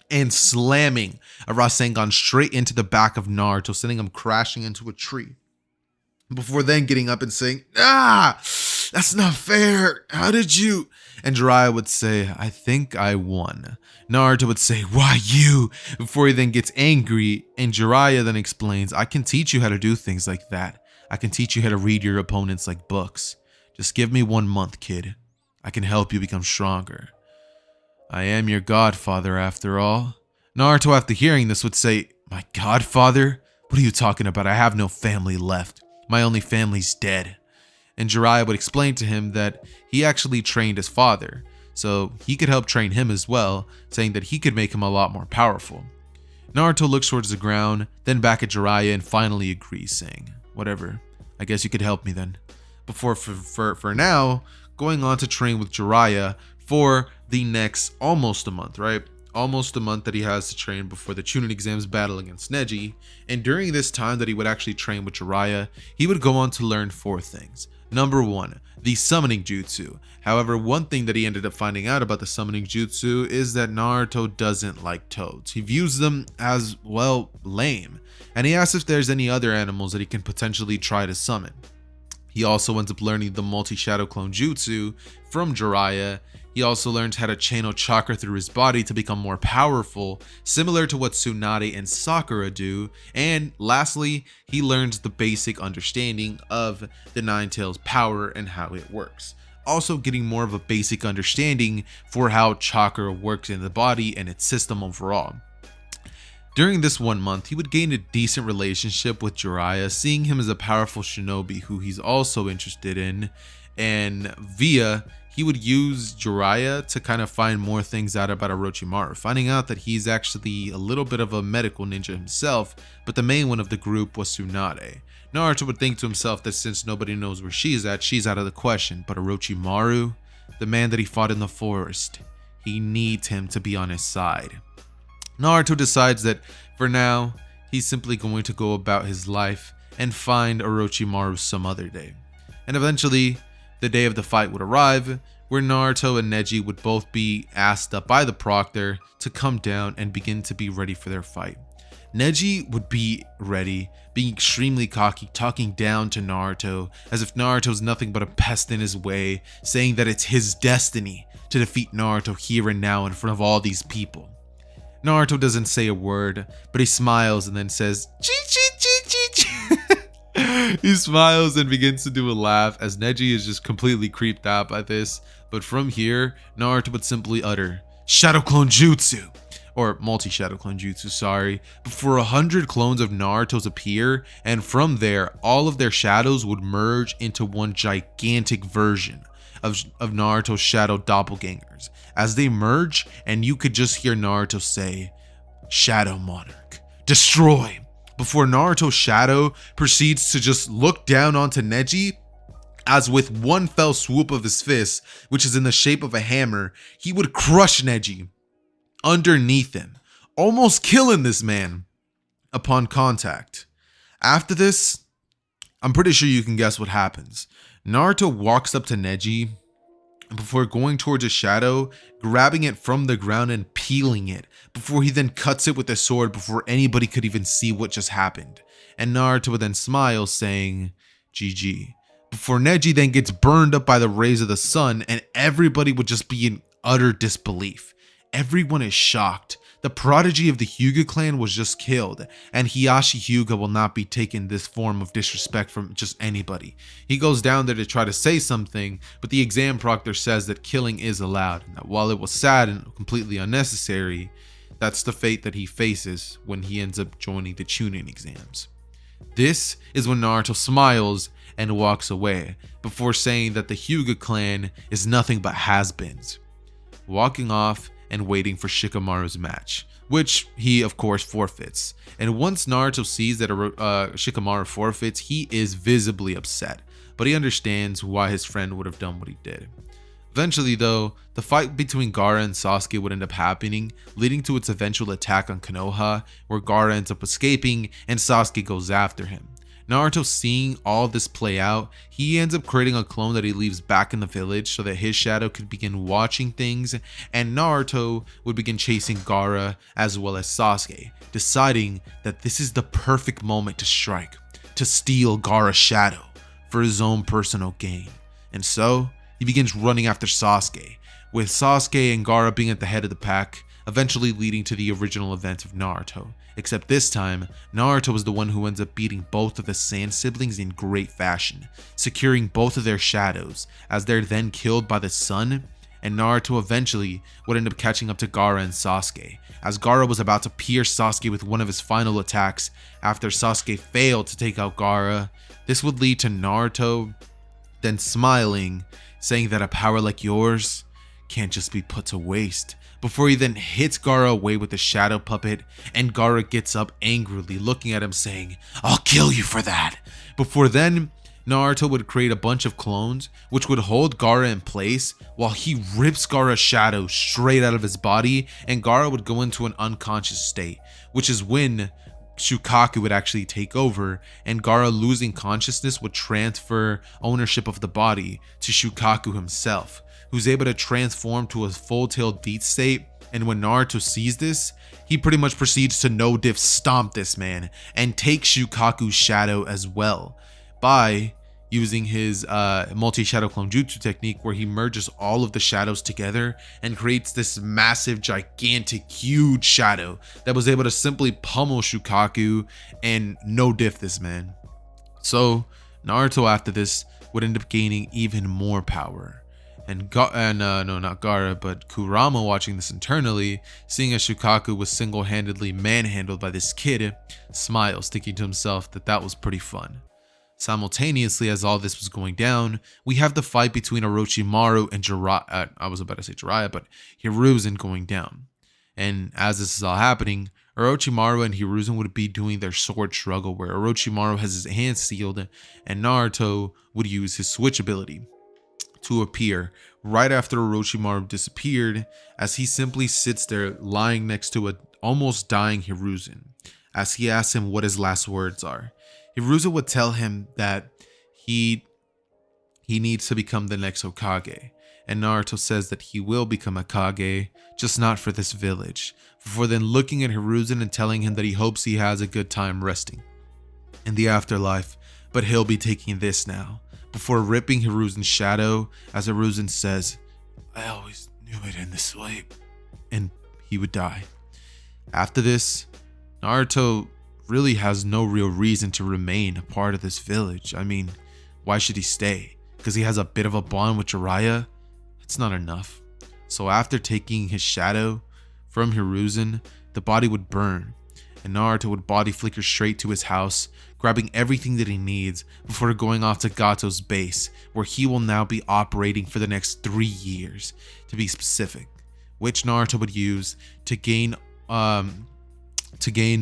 and slamming a Rasengan straight into the back of Naruto, sending him crashing into a tree. Before then getting up and saying, that's not fair. How did you? And Jiraiya would say, I think I won. Naruto would say, why you? Before he then gets angry, and Jiraiya then explains, I can teach you how to do things like that. I can teach you how to read your opponents like books. Just give me 1 month, kid. I can help you become stronger. I am your godfather after all. Naruto, after hearing this, would say, my godfather? What are you talking about? I have no family left. My only family's dead. And Jiraiya would explain to him that he actually trained his father, so he could help train him as well, saying that he could make him a lot more powerful. Naruto looks towards the ground, then back at Jiraiya, and finally agrees, saying, whatever, I guess you could help me then. Before, for now, going on to train with Jiraiya for the next almost a month, right? Almost a month that he has to train before the Chunin exams battle against Neji. And during this time that he would actually train with Jiraiya, he would go on to learn 4 things. Number 1, the summoning jutsu. However, one thing that he ended up finding out about the summoning jutsu is that Naruto doesn't like toads. He views them as, well, lame. And he asks if there's any other animals that he can potentially try to summon. He also ends up learning the multi-shadow clone jutsu from Jiraiya. He also learns how to channel chakra through his body to become more powerful, similar to what Tsunade and Sakura do. And lastly, he learns the basic understanding of the Nine Tails power and how it works. Also getting more of a basic understanding for how chakra works in the body and its system overall. During this 1 month, he would gain a decent relationship with Jiraiya, seeing him as a powerful shinobi who he's also interested in, and he would use Jiraiya to kind of find more things out about Orochimaru, finding out that he's actually a little bit of a medical ninja himself, but the main one of the group was Tsunade. Naruto would think to himself that since nobody knows where she's out of the question, but Orochimaru, the man that he fought in the forest, he needs him to be on his side. Naruto decides that for now, he's simply going to go about his life and find Orochimaru some other day. And eventually, the day of the fight would arrive, where Naruto and Neji would both be asked up by the proctor to come down and begin to be ready for their fight. Neji would be ready, being extremely cocky, talking down to Naruto as if Naruto's nothing but a pest in his way, saying that it's his destiny to defeat Naruto here and now in front of all these people. Naruto doesn't say a word, but he smiles and then says, "Chee chee chee chee chee." He smiles and begins to do a laugh as Neji is just completely creeped out by this. But from here, Naruto would simply utter, "Shadow Clone Jutsu," or multi-shadow clone jutsu, sorry, before 100 clones of Naruto's appear, and from there, all of their shadows would merge into one gigantic version of Naruto's shadow doppelgangers as they merge, and you could just hear Naruto say, "Shadow Monarch, destroy," before Naruto's shadow proceeds to just look down onto Neji, as with one fell swoop of his fist, which is in the shape of a hammer, he would crush Neji underneath him, almost killing this man upon contact. After this, I'm pretty sure you can guess what happens. Naruto walks up to Neji before going towards a shadow, grabbing it from the ground and peeling it, before he then cuts it with a sword before anybody could even see what just happened. And Naruto would then smile, saying, "GG." Before Neji then gets burned up by the rays of the sun, and everybody would just be in utter disbelief. Everyone is shocked. The prodigy of the Hyuga clan was just killed, and Hiyashi Hyuga will not be taking this form of disrespect from just anybody. He goes down there to try to say something, but the exam proctor says that killing is allowed, and that while it was sad and completely unnecessary, that's the fate that he faces when he ends up joining the Chunin exams. This is when Naruto smiles and walks away, before saying that the Hyuga clan is nothing but has-beens. Walking off and waiting for Shikamaru's match, which he of course forfeits. And once Naruto sees that Shikamaru forfeits, he is visibly upset, but he understands why his friend would have done what he did. Eventually though, the fight between Gaara and Sasuke would end up happening, leading to its eventual attack on Konoha, where Gaara ends up escaping and Sasuke goes after him. Naruto, seeing all this play out, he ends up creating a clone that he leaves back in the village so that his shadow could begin watching things, and Naruto would begin chasing Gaara as well as Sasuke, deciding that this is the perfect moment to strike, to steal Gaara's shadow for his own personal gain. And so, he begins running after Sasuke, with Sasuke and Gaara being at the head of the pack, eventually leading to the original event of Naruto. Except this time, Naruto is the one who ends up beating both of the Sand siblings in great fashion, securing both of their shadows, as they're then killed by the sun, and Naruto eventually would end up catching up to Gaara and Sasuke, as Gaara was about to pierce Sasuke with one of his final attacks after Sasuke failed to take out Gaara. This would lead to Naruto then smiling, saying that a power like yours can't just be put to waste, before he then hits Gaara away with the shadow puppet, and Gaara gets up angrily looking at him saying, "I'll kill you for that." Before then, Naruto would create a bunch of clones which would hold Gaara in place while he rips Gaara's shadow straight out of his body, and Gaara would go into an unconscious state, which is when Shukaku would actually take over, and Gaara losing consciousness would transfer ownership of the body to Shukaku himself, who's able to transform to a full-tailed beast state. And when Naruto sees this, he pretty much proceeds to no diff stomp this man and take Shukaku's shadow as well by using his multi-shadow clone jutsu technique, where he merges all of the shadows together and creates this massive, gigantic, huge shadow that was able to simply pummel Shukaku and no diff this man. So Naruto after this would end up gaining even more power. And not Gaara, but Kurama, watching this internally, seeing as Shukaku was single-handedly manhandled by this kid, smiles, thinking to himself that that was pretty fun. Simultaneously, as all this was going down, we have the fight between Orochimaru and Jiraiya. I was about to say Jiraiya, but Hiruzen going down. And as this is all happening, Orochimaru and Hiruzen would be doing their sword struggle, where Orochimaru has his hands sealed, and Naruto would use his switch ability to appear right after Orochimaru disappeared, as he simply sits there lying next to a almost dying Hiruzen, as he asks him what his last words are. Hiruzen would tell him that he needs to become the next Hokage, and Naruto says that he will become a Kage, just not for this village, before then looking at Hiruzen and telling him that he hopes he has a good time resting in the afterlife, but he'll be taking this now, before ripping Hiruzen's shadow, as Hiruzen says, "I always knew it in the sleep," and he would die. After this, Naruto really has no real reason to remain a part of this village. I mean, why should he stay? Because he has a bit of a bond with Jiraiya? It's not enough. So after taking his shadow from Hiruzen, the body would burn, and Naruto would body flicker straight to his house, grabbing everything that he needs before going off to Gato's base, where he will now be operating for the next 3 years, to be specific, which Naruto would use to gain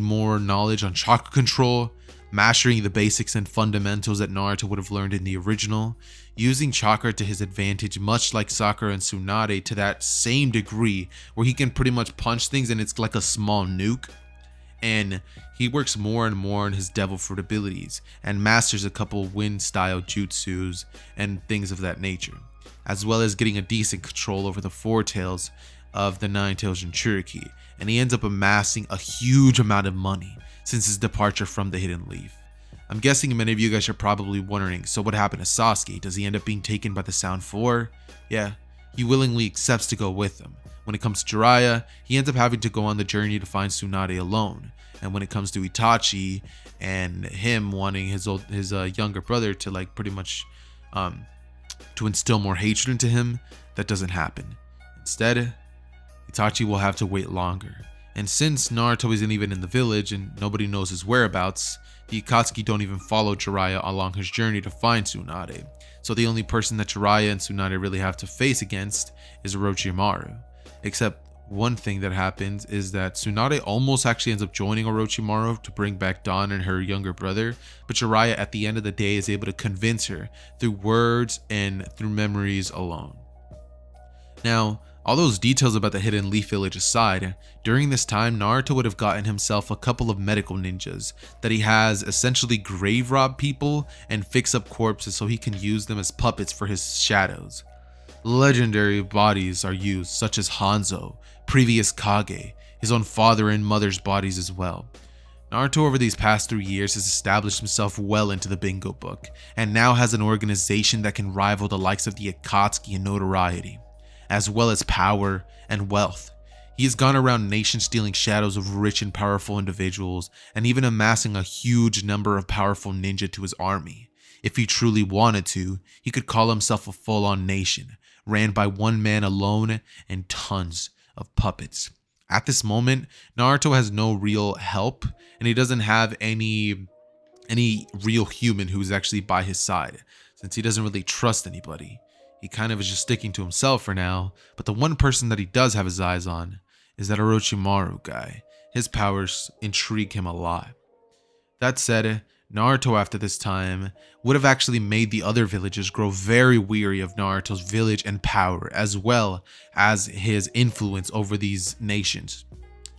more knowledge on chakra control, mastering the basics and fundamentals that Naruto would have learned in the original, using chakra to his advantage, much like Sakura and Tsunade, to that same degree where he can pretty much punch things and it's like a small nuke. And he works more and more on his devil fruit abilities and masters a couple wind style jutsus and things of that nature, as well as getting a decent control over the four tails of the nine tails Jinchuriki, and he ends up amassing a huge amount of money since his departure from the Hidden Leaf. I'm guessing many of you guys are probably wondering, so what happened to Sasuke? Does he end up being taken by the Sound Four? Yeah, he willingly accepts to go with them. When it comes to Jiraiya, he ends up having to go on the journey to find Tsunade alone. And when it comes to Itachi and him wanting his younger brother to like pretty much to instill more hatred into him, that doesn't happen. Instead, Itachi will have to wait longer. And since Naruto isn't even in the village and nobody knows his whereabouts, the Akatsuki don't even follow Jiraiya along his journey to find Tsunade. So the only person that Jiraiya and Tsunade really have to face against is Orochimaru. Except one thing that happens is that Tsunade almost actually ends up joining Orochimaru to bring back Dawn and her younger brother, but Jiraiya at the end of the day is able to convince her through words and through memories alone. Now, all those details about the Hidden Leaf Village aside, during this time Naruto would have gotten himself a couple of medical ninjas that he has essentially grave rob people and fix up corpses so he can use them as puppets for his shadows. Legendary bodies are used, such as Hanzo, previous Kage, his own father and mother's bodies as well. Naruto over these past 3 years has established himself well into the bingo book, and now has an organization that can rival the likes of the Akatsuki in notoriety, as well as power and wealth. He has gone around nation stealing shadows of rich and powerful individuals, and even amassing a huge number of powerful ninja to his army. If he truly wanted to, he could call himself a full-on nation, ran by one man alone and tons of puppets. At this moment, Naruto has no real help, and he doesn't have any real human who's actually by his side, since he doesn't really trust anybody. He kind of is just sticking to himself for now, but the one person that he does have his eyes on is that Orochimaru guy. His powers intrigue him a lot. That said, Naruto after this time would have actually made the other villagers grow very weary of Naruto's village and power, as well as his influence over these nations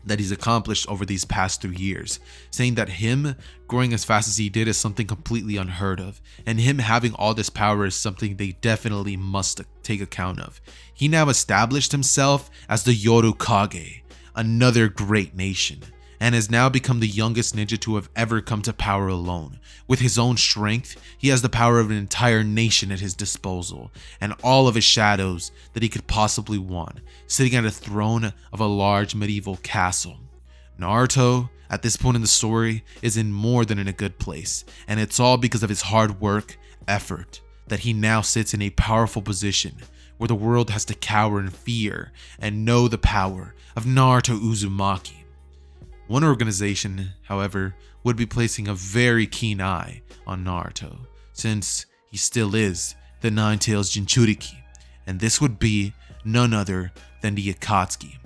that he's accomplished over these past 3 years, saying that him growing as fast as he did is something completely unheard of, and him having all this power is something they definitely must take account of. He now established himself as the Yoru Kage, another great nation, and has now become the youngest ninja to have ever come to power alone. With his own strength, he has the power of an entire nation at his disposal, and all of his shadows that he could possibly want, sitting at a throne of a large medieval castle. Naruto, at this point in the story, is in more than in a good place, and it's all because of his hard work, effort, that he now sits in a powerful position where the world has to cower in fear and know the power of Naruto Uzumaki. One organization, however, would be placing a very keen eye on Naruto, since he still is the Nine-Tails Jinchuriki, and this would be none other than the Akatsuki.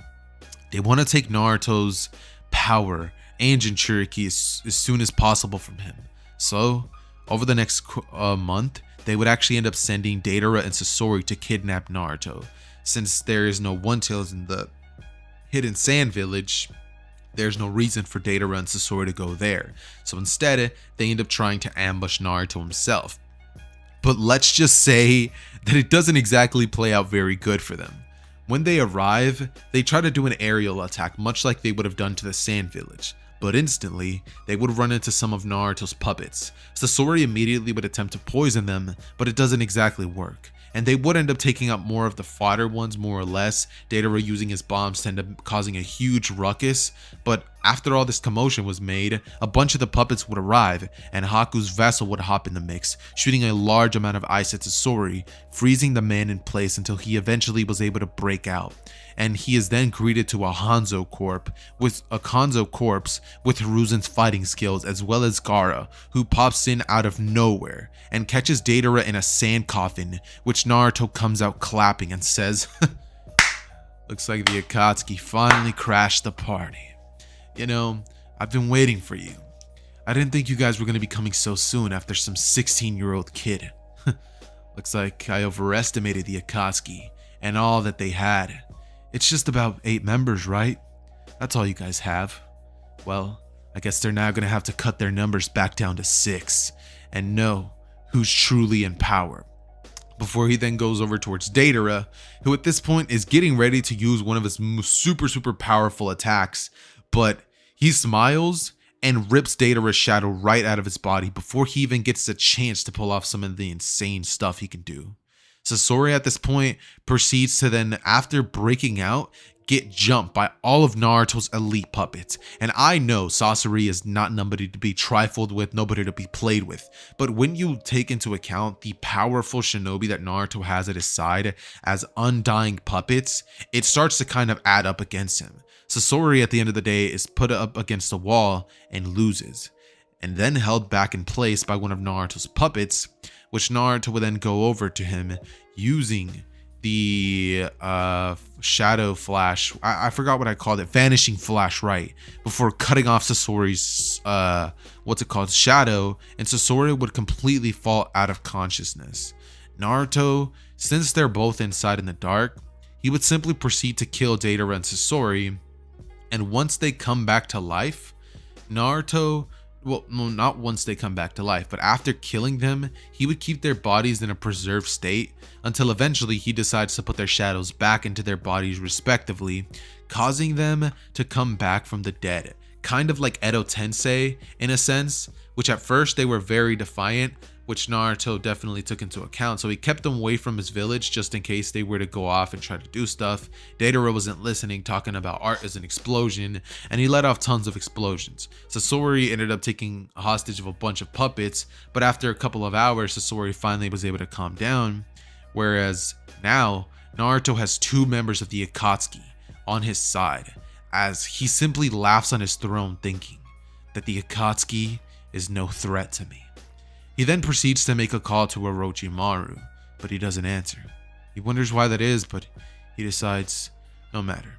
They want to take Naruto's power and Jinchuriki as soon as possible from him. So, over the next month, they would actually end up sending Deidara and Sasori to kidnap Naruto. Since there is no One-Tails in the Hidden Sand Village, there's no reason for Deidara and Sasori to go there. So instead, they end up trying to ambush Naruto himself. But let's just say that it doesn't exactly play out very good for them. When they arrive, they try to do an aerial attack, much like they would have done to the Sand Village. But instantly, they would run into some of Naruto's puppets. Sasori immediately would attempt to poison them, but it doesn't exactly work. And they would end up taking out more of the fodder ones, more or less. Deidara using his bombs to end up causing a huge ruckus. But after all this commotion was made, a bunch of the puppets would arrive, and Haku's vessel would hop in the mix, shooting a large amount of ice at Sasori, freezing the man in place until he eventually was able to break out. And he is then greeted to a Hanzo corpse with Hiruzen's fighting skills, as well as Gaara, who pops in out of nowhere and catches Deidara in a sand coffin, which Naruto comes out clapping and says, "Looks like the Akatsuki finally crashed the party. You know, I've been waiting for you. I didn't think you guys were going to be coming so soon after some 16-year-old kid. Looks like I overestimated the Akatsuki and all that they had. It's just about 8 members, right? That's all you guys have. Well, I guess they're now going to have to cut their numbers back down to 6 and know who's truly in power." Before he then goes over towards Deidara, who at this point is getting ready to use one of his super powerful attacks, but he smiles and rips Deidara's shadow right out of his body before he even gets a chance to pull off some of the insane stuff he can do. Sasori at this point proceeds to then, after breaking out, get jumped by all of Naruto's elite puppets. And I know Sasori is not nobody to be trifled with, nobody to be played with. But when you take into account the powerful shinobi that Naruto has at his side as undying puppets, it starts to kind of add up against him. Sasori at the end of the day is put up against a wall and loses, and then held back in place by one of Naruto's puppets, which Naruto would then go over to him using the shadow flash. I forgot what I called it, vanishing flash, right, before cutting off Sasori's shadow, and Sasori would completely fall out of consciousness. Naruto, since they're both inside in the dark, he would simply proceed to kill Deidara and Sasori, and once they come back to life, Naruto, well, no, not once they come back to life, but after killing them, he would keep their bodies in a preserved state until eventually he decides to put their shadows back into their bodies respectively, causing them to come back from the dead. Kind of like Edo Tensei in a sense, which at first they were very defiant, which Naruto definitely took into account, so he kept them away from his village just in case they were to go off and try to do stuff. Deidara wasn't listening, talking about art as an explosion, and he let off tons of explosions. Sasori ended up taking a hostage of a bunch of puppets, but after a couple of hours, Sasori finally was able to calm down, Whereas now, Naruto has 2 members of the Akatsuki on his side, as he simply laughs on his throne thinking that the Akatsuki is no threat to me. He then proceeds to make a call to Orochimaru, but he doesn't answer. He wonders why that is, but he decides, no matter.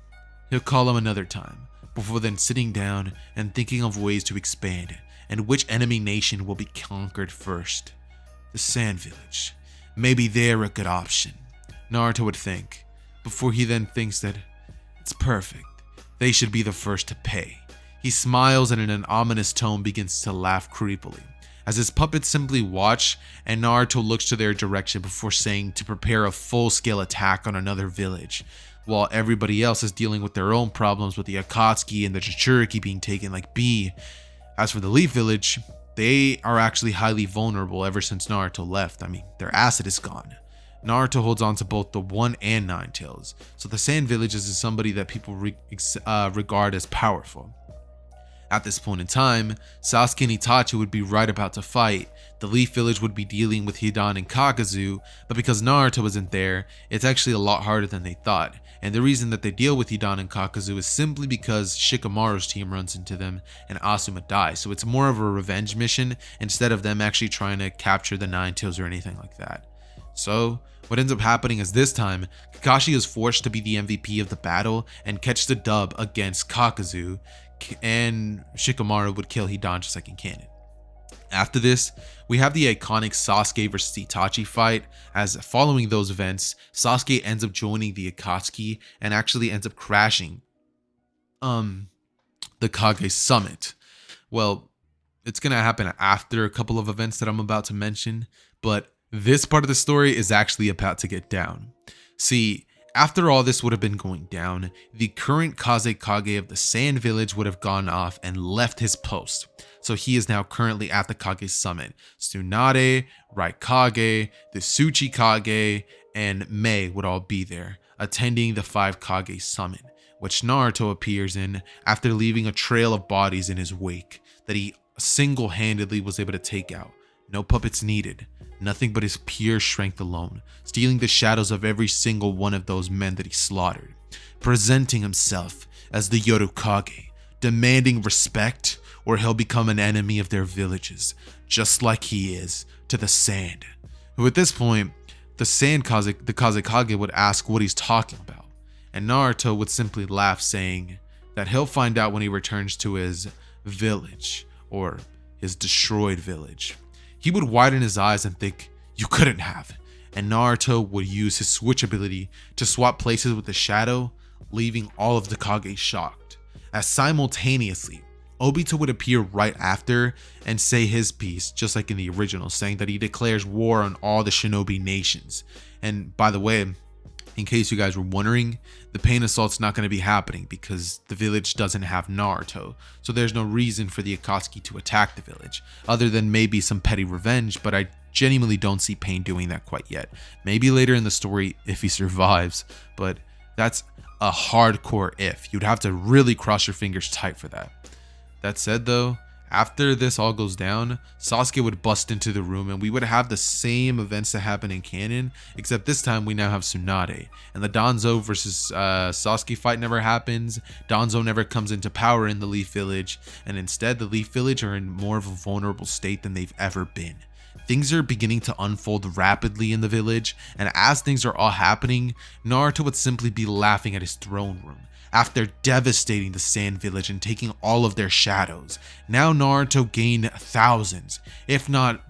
He'll call him another time, before then sitting down and thinking of ways to expand, and which enemy nation will be conquered first. The Sand Village. Maybe they're a good option, Naruto would think, before he then thinks that it's perfect. They should be the first to pay. He smiles and in an ominous tone begins to laugh creepily, as his puppets simply watch and Naruto looks to their direction before saying to prepare a full-scale attack on another village, while everybody else is dealing with their own problems with the Akatsuki and the Jinchuriki being taken like B. As for the Leaf Village, they are actually highly vulnerable ever since Naruto left. I mean, their acid is gone. Naruto holds on to both the 1 and 9 tails, so the Sand Village is somebody that people regard as powerful. At this point in time, Sasuke and Itachi would be right about to fight. The Leaf Village would be dealing with Hidan and Kakazu, but because Naruto isn't there, it's actually a lot harder than they thought. And the reason that they deal with Hidan and Kakazu is simply because Shikamaru's team runs into them and Asuma dies. So it's more of a revenge mission instead of them actually trying to capture the 9 tails or anything like that. So what ends up happening is this time, Kakashi is forced to be the MVP of the battle and catch the dub against Kakazu, and Shikamaru would kill Hidan just like in canon. After this, we have the iconic Sasuke vs Itachi fight, as following those events, Sasuke ends up joining the Akatsuki and actually ends up crashing the Kage Summit. Well, it's gonna happen after a couple of events that I'm about to mention, but this part of the story is actually about to get down. See, after all this would have been going down, the current Kage Kage of the Sand Village would have gone off and left his post. So he is now currently at the Kage Summit. Tsunade, Raikage, the Tsuchikage, and Mei would all be there, attending the 5 Kage Summit, which Naruto appears in after leaving a trail of bodies in his wake that he single-handedly was able to take out. No puppets needed. Nothing but his pure strength alone, stealing the shadows of every single one of those men that he slaughtered, presenting himself as the Yorokage, demanding respect or he'll become an enemy of their villages, just like he is to the Sand. Who at this point, the Kage Kage would ask what he's talking about, and Naruto would simply laugh, saying that he'll find out when he returns to his village, or his destroyed village. He would widen his eyes and think, you couldn't have. And Naruto would use his switch ability to swap places with the shadow, leaving all of the Kage shocked. As simultaneously, Obito would appear right after and say his piece, just like in the original, saying that he declares war on all the shinobi nations. And by the way, in case you guys were wondering, the pain assault's not going to be happening because the village doesn't have Naruto, so there's no reason for the Akatsuki to attack the village, other than maybe some petty revenge, but I genuinely don't see Pain doing that quite yet. Maybe later in the story if he survives, but that's a hardcore if. You'd have to really cross your fingers tight for that. That said though, after this all goes down, Sasuke would bust into the room and we would have the same events that happen in canon, except this time we now have Tsunade. And the Danzo versus Sasuke fight never happens. Danzo never comes into power in the Leaf Village, and instead the Leaf Village are in more of a vulnerable state than they've ever been. Things are beginning to unfold rapidly in the village, and as things are all happening, Naruto would simply be laughing at his throne room. After devastating the Sand Village and taking all of their shadows, now Naruto gained thousands, if not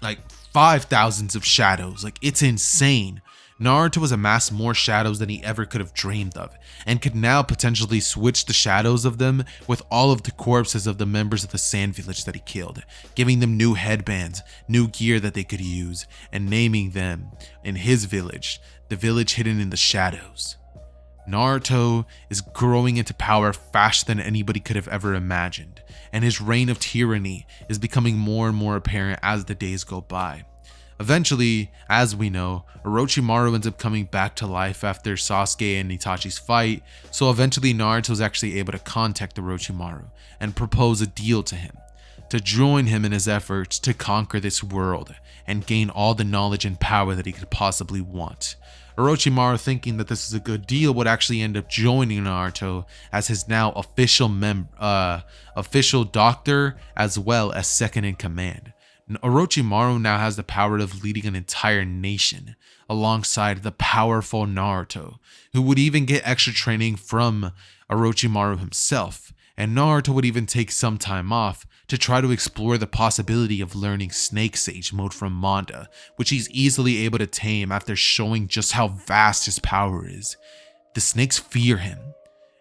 like 5,000s of shadows. Like, it's insane. Naruto has amassed more shadows than he ever could have dreamed of, and could now potentially switch the shadows of them with all of the corpses of the members of the Sand Village that he killed, giving them new headbands, new gear that they could use, and naming them in his village, the village hidden in the shadows. Naruto is growing into power faster than anybody could have ever imagined, and his reign of tyranny is becoming more and more apparent as the days go by. Eventually, as we know, Orochimaru ends up coming back to life after Sasuke and Itachi's fight, so eventually Naruto is actually able to contact Orochimaru and propose a deal to him. to join him in his efforts to conquer this world and gain all the knowledge and power that he could possibly want. Orochimaru, thinking that this is a good deal, would actually end up joining Naruto as his now official doctor as well as second in command. Orochimaru now has the power of leading an entire nation alongside the powerful Naruto, who would even get extra training from Orochimaru himself, and Naruto would even take some time off to try to explore the possibility of learning Snake Sage mode from Manda, which he's easily able to tame after showing just how vast his power is. The snakes fear him,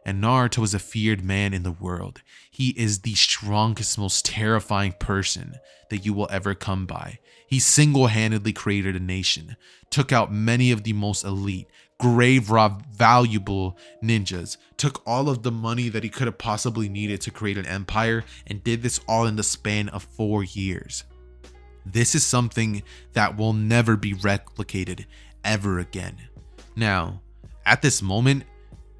and Naruto is a feared man in the world. He is the strongest, most terrifying person that you will ever come by. He single-handedly created a nation, took out many of the most elite, grave valuable ninjas, took all of the money that he could have possibly needed to create an empire, and did this all in the span of 4 years. This is something that will never be replicated ever again. Now, at this moment,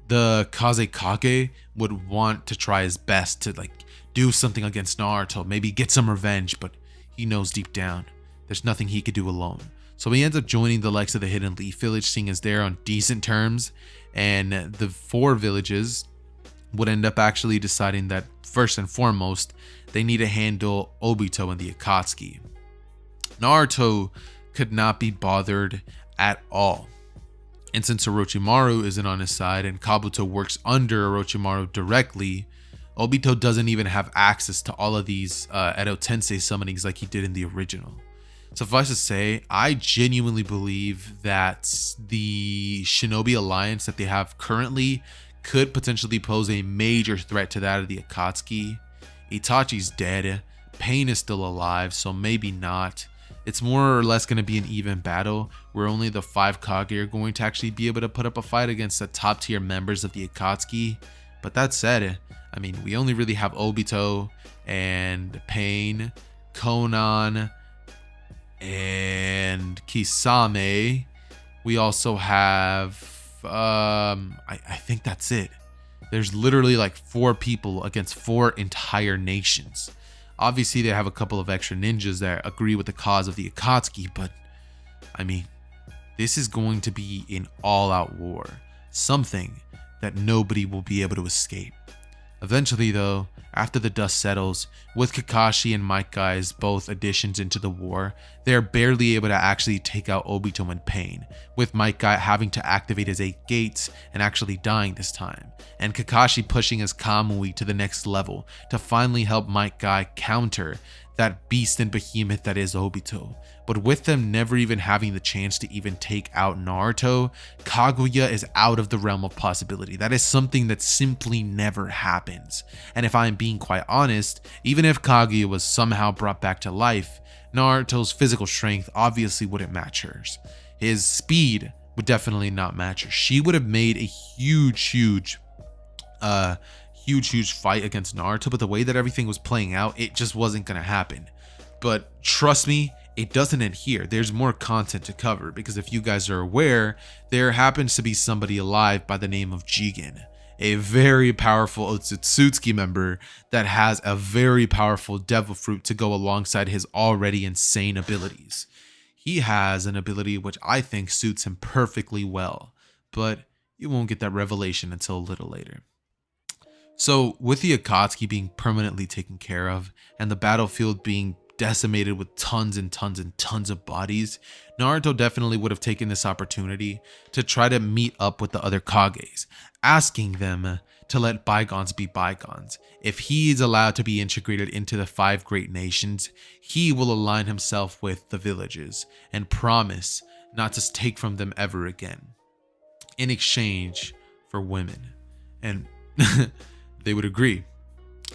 the Kage Kage would want to try his best to do something against Naruto, maybe get some revenge, but he knows deep down there's nothing he could do alone. So he ends up joining the likes of the Hidden Leaf Village, seeing as they're on decent terms, and the 4 villages would end up actually deciding that first and foremost, they need to handle Obito and the Akatsuki. Naruto could not be bothered at all. And since Orochimaru isn't on his side and Kabuto works under Orochimaru directly, Obito doesn't even have access to all of these Edo Tensei summonings like he did in the original. Suffice to say, I genuinely believe that the Shinobi Alliance that they have currently could potentially pose a major threat to that of the Akatsuki. Itachi's dead, Pain is still alive, so maybe not. It's more or less going to be an even battle where only the 5 Kage are going to actually be able to put up a fight against the top tier members of the Akatsuki. But that said, I mean, we only really have Obito and Pain, Konan, and Kisame. We also have I think that's it. There's literally 4 people against 4 entire nations. Obviously they have a couple of extra ninjas that agree with the cause of the Akatsuki, but I mean, this is going to be an all-out war, something that nobody will be able to escape. Eventually though, after the dust settles, with Kakashi and Might Guy's both additions into the war, they are barely able to actually take out Obito and Pain, with Might Guy having to activate his 8 gates and actually dying this time, and Kakashi pushing his Kamui to the next level to finally help Might Guy counter that beast and behemoth that is Obito. But with them never even having the chance to even take out Naruto, Kaguya is out of the realm of possibility. That is something that simply never happens. And if I'm being quite honest, even if Kaguya was somehow brought back to life, Naruto's physical strength obviously wouldn't match hers. His speed would definitely not match her. She would have made a huge fight against Naruto, but the way that everything was playing out, it just wasn't gonna happen. But trust me, it doesn't end here. There's more content to cover, because if you guys are aware, there happens to be somebody alive by the name of Jigen, a very powerful Otsutsuki member that has a very powerful devil fruit to go alongside his already insane abilities. He has an ability which I think suits him perfectly well, but you won't get that revelation until a little later. So with the Akatsuki being permanently taken care of and the battlefield being decimated with tons and tons of bodies, Naruto definitely would have taken this opportunity to try to meet up with the other Kages, asking them to let bygones be bygones. If he is allowed to be integrated into the 5 great nations, he will align himself with the villages and promise not to take from them ever again, in exchange for women. And they would agree.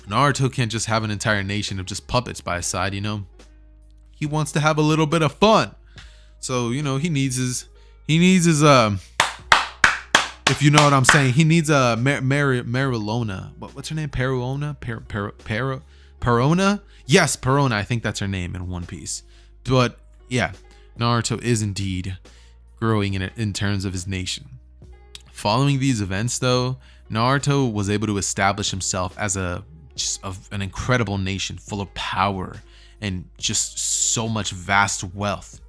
Naruto can't just have an entire nation of just puppets by his side, you know. He wants to have a little bit of fun. So, you know, he needs his if you know what I'm saying, he needs a Marilona. What's her name? Perona? Perona? Yes, Perona. I think that's her name in One Piece. But yeah, Naruto is indeed growing in terms of his nation. Following these events though, Naruto was able to establish himself as a just of an incredible nation full of power and just so much vast wealth.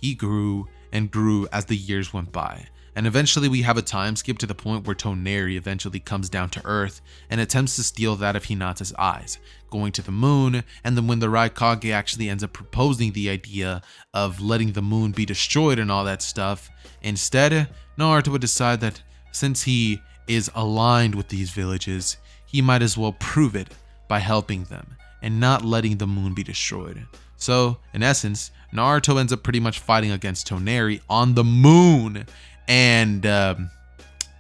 He grew and grew as the years went by, and eventually we have a time skip to the point where Toneri eventually comes down to Earth and attempts to steal that of Hinata's eyes, going to the moon. And then when the Raikage actually ends up proposing the idea of letting the moon be destroyed and all that stuff, instead Naruto would decide that since he is aligned with these villages, he might as well prove it by helping them and not letting the moon be destroyed. So in essence, Naruto ends up pretty much fighting against Toneri on the moon. And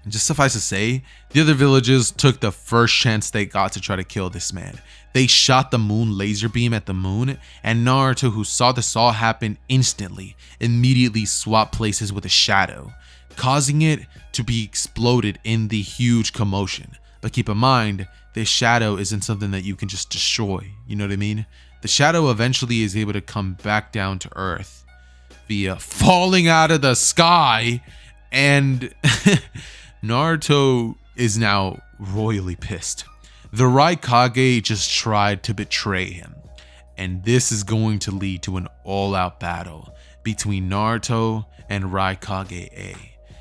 just suffice to say, the other villages took the first chance they got to try to kill this man. They shot the moon laser beam at the moon, and Naruto, who saw this all happen instantly, immediately swapped places with a shadow, causing it to be exploded in the huge commotion. But keep in mind, this shadow isn't something that you can just destroy, you know what I mean? The shadow eventually is able to come back down to Earth via falling out of the sky, and Naruto is now royally pissed. The Raikage just tried to betray him, and this is going to lead to an all-out battle between Naruto and Raikage A.